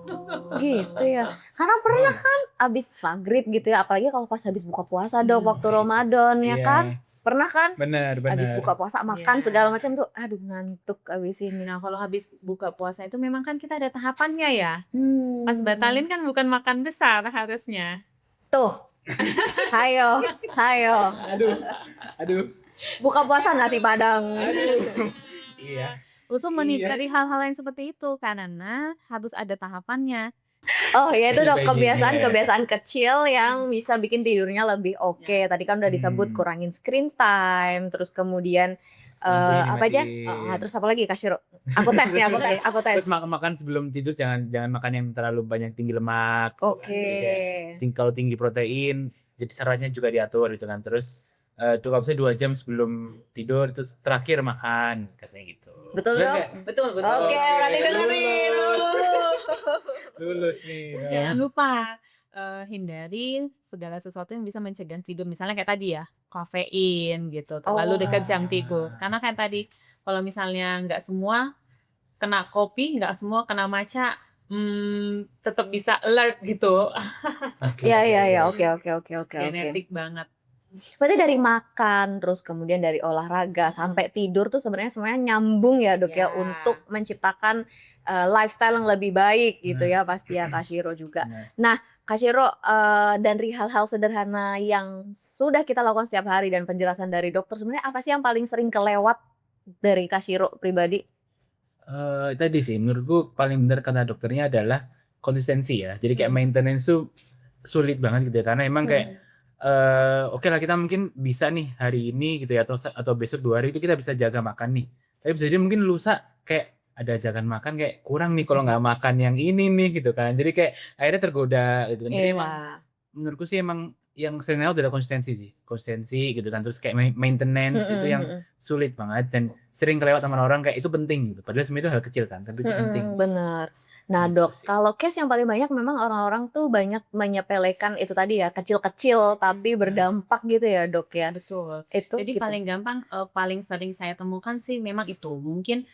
Gitu ya. Karena pernah kan abis maghrib gitu ya, apalagi kalau pas habis buka puasa dok, waktu Ramadan ya Iya. kan? Pernah kan? Benar. Habis buka puasa makan Iya. segala macam tuh, aduh ngantuk abis ini. Nah kalau habis buka puasa itu memang kan kita ada tahapannya ya. Hmm. Pas batalin kan bukan makan besar harusnya. Tuh. Hayo. Aduh. Buka puasa nasi padang. Iya. Untuk menghindari hal-hal yang seperti itu karena harus ada tahapannya. Oh ya itu dok, Sleep hygiene, kebiasaan kecil yang bisa bikin tidurnya lebih oke. Tadi kan udah disebut kurangin screen time, terus kemudian Lampunya apa aja? dimatiin. Terus apa lagi Kak Shiro? Aku tes nih, aku tes. Terus makan sebelum tidur jangan makan yang terlalu banyak tinggi lemak gitu kan. Oke. Jadi kayak kalau tinggi protein, jadi seratnya juga diatur gitu kan. Terus tuh kalau misalnya 2 jam sebelum tidur, terus terakhir makan katanya gitu. Betul Bener dong? nggak? Betul, betul. Oke, Oke, berarti dengerin. lulus nih. Jangan lupa hindari segala sesuatu yang bisa mencegah tidur. Misalnya kayak tadi ya, kafein gitu, terlalu dekat jam tidur. Karena kayak tadi, kalau misalnya nggak semua kena kopi, nggak semua kena matcha, tetap bisa alert gitu. Iya, oke. Genetik banget. Berarti dari makan, terus kemudian dari olahraga sampai tidur tuh sebenarnya semuanya nyambung ya Dok ya Ya. untuk menciptakan lifestyle yang lebih baik gitu ya pasti ya Kak Shiro juga. Benar. Nah Kak Shiro dari hal-hal sederhana yang sudah kita lakukan setiap hari dan penjelasan dari dokter sebenarnya apa sih yang paling sering kelewat dari Kak Shiro pribadi? Tadi sih menurutku paling benar kata dokternya adalah konsistensi ya. Jadi kayak maintenance tuh sulit banget gitu ya karena emang kayak oke lah kita mungkin bisa nih hari ini gitu ya atau besok 2 hari itu kita bisa jaga makan nih. Tapi bisa jadi mungkin lusa kayak ada jagan makan kayak kurang nih kalau nggak makan yang ini nih gitu kan. Jadi kayak akhirnya tergoda gitu kan. Jadi emang menurutku sih emang yang sering lewat adalah konsistensi sih. Konsistensi gitu kan. Terus kayak maintenance itu yang sulit banget dan sering kelewat sama orang kayak itu penting gitu. Padahal sebenarnya itu hal kecil kan, tapi itu penting. Bener. Nah Gitu Dok, sih. kalau case yang paling banyak memang orang-orang tuh banyak menyepelekan itu tadi ya kecil-kecil tapi berdampak gitu ya Dok ya. Betul. Itu Jadi gitu. paling gampang, paling sering saya temukan sih memang itu. Mungkin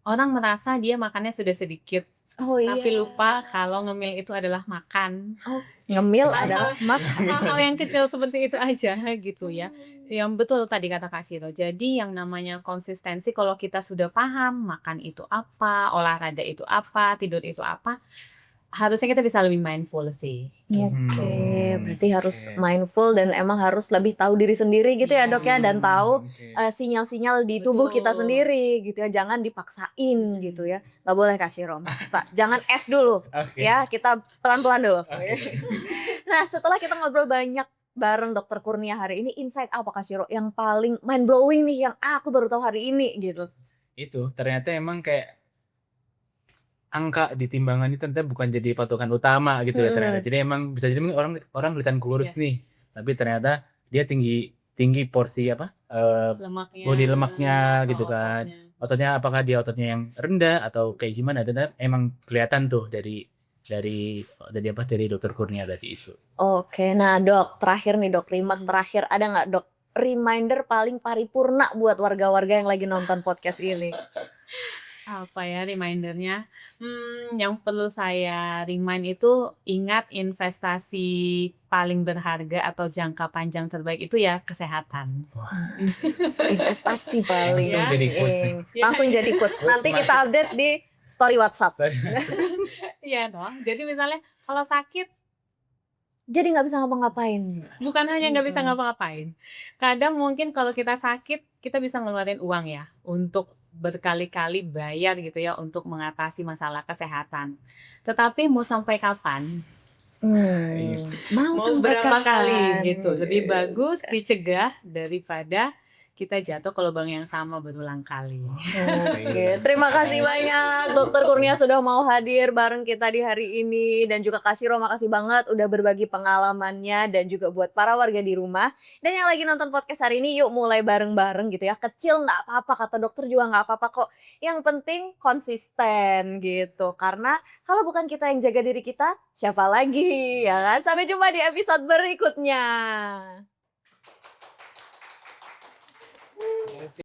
orang merasa dia makannya sudah sedikit, Oh tapi iya. lupa kalau ngemil itu adalah makan. Ngemil Hal-hal adalah makan. hal-hal yang kecil seperti itu aja gitu ya. Yang betul tadi kata Kak Shiro. Jadi yang namanya konsistensi kalau kita sudah paham makan itu apa, olahraga itu apa, tidur itu apa, harusnya kita bisa lebih mindful sih. Oke, berarti harus mindful dan emang harus lebih tahu diri sendiri gitu ya Dok ya dan tahu sinyal-sinyal di tubuh kita Betul. sendiri gitu ya, jangan dipaksain gitu ya. Nggak boleh Kak Shiro maksa, jangan es dulu Oke. ya, kita pelan-pelan dulu. Oke. Nah setelah kita ngobrol banyak bareng Dokter Kurnia hari ini, insight apa Kak Shiro yang paling mind blowing nih yang aku baru tahu hari ini gitu? Itu ternyata emang kayak angka di timbangan itu ternyata bukan jadi patokan utama gitu ya ternyata. Jadi emang bisa jadi mungkin orang kelihatan kurus nih, tapi ternyata dia tinggi porsi apa? Lemaknya, Body lemaknya atau gitu kan. ototnya. Ototnya apakah dia ototnya yang rendah atau kayak gimana? Ternyata emang kelihatan tuh dari Dokter Kurnia tadi itu. Oke, nah Dok, terakhir nih Dok, remark terakhir ada nggak Dok reminder paling paripurna buat warga-warga yang lagi nonton podcast ini? Apa ya remindernya? Yang perlu saya remind itu ingat investasi paling berharga atau jangka panjang terbaik itu ya kesehatan. Investasi paling. Langsung jadi quotes nih. Langsung jadi quotes. Nanti Quotes kita update di story WhatsApp. Iya dong. Jadi misalnya kalau sakit Jadi nggak bisa ngapa-ngapain. bukan hanya nggak bisa ngapa-ngapain. Kadang mungkin kalau kita sakit kita bisa ngeluarin uang ya untuk berkali-kali bayar gitu ya untuk mengatasi masalah kesehatan. Tetapi mau sampai kapan? Mau Mau sampai berapa kali kapan? gitu. Lebih bagus dicegah daripada kita jatuh ke lubang yang sama berulang kali. Oke, terima kasih banyak Dokter Kurnia sudah mau hadir bareng kita di hari ini dan juga Kak Shiro makasih banget udah berbagi pengalamannya dan juga buat para warga di rumah dan yang lagi nonton podcast hari ini yuk mulai bareng-bareng gitu ya, kecil nggak apa-apa kata dokter juga nggak apa-apa kok, yang penting konsisten gitu karena kalau bukan kita yang jaga diri kita siapa lagi ya kan. Sampai jumpa di episode berikutnya.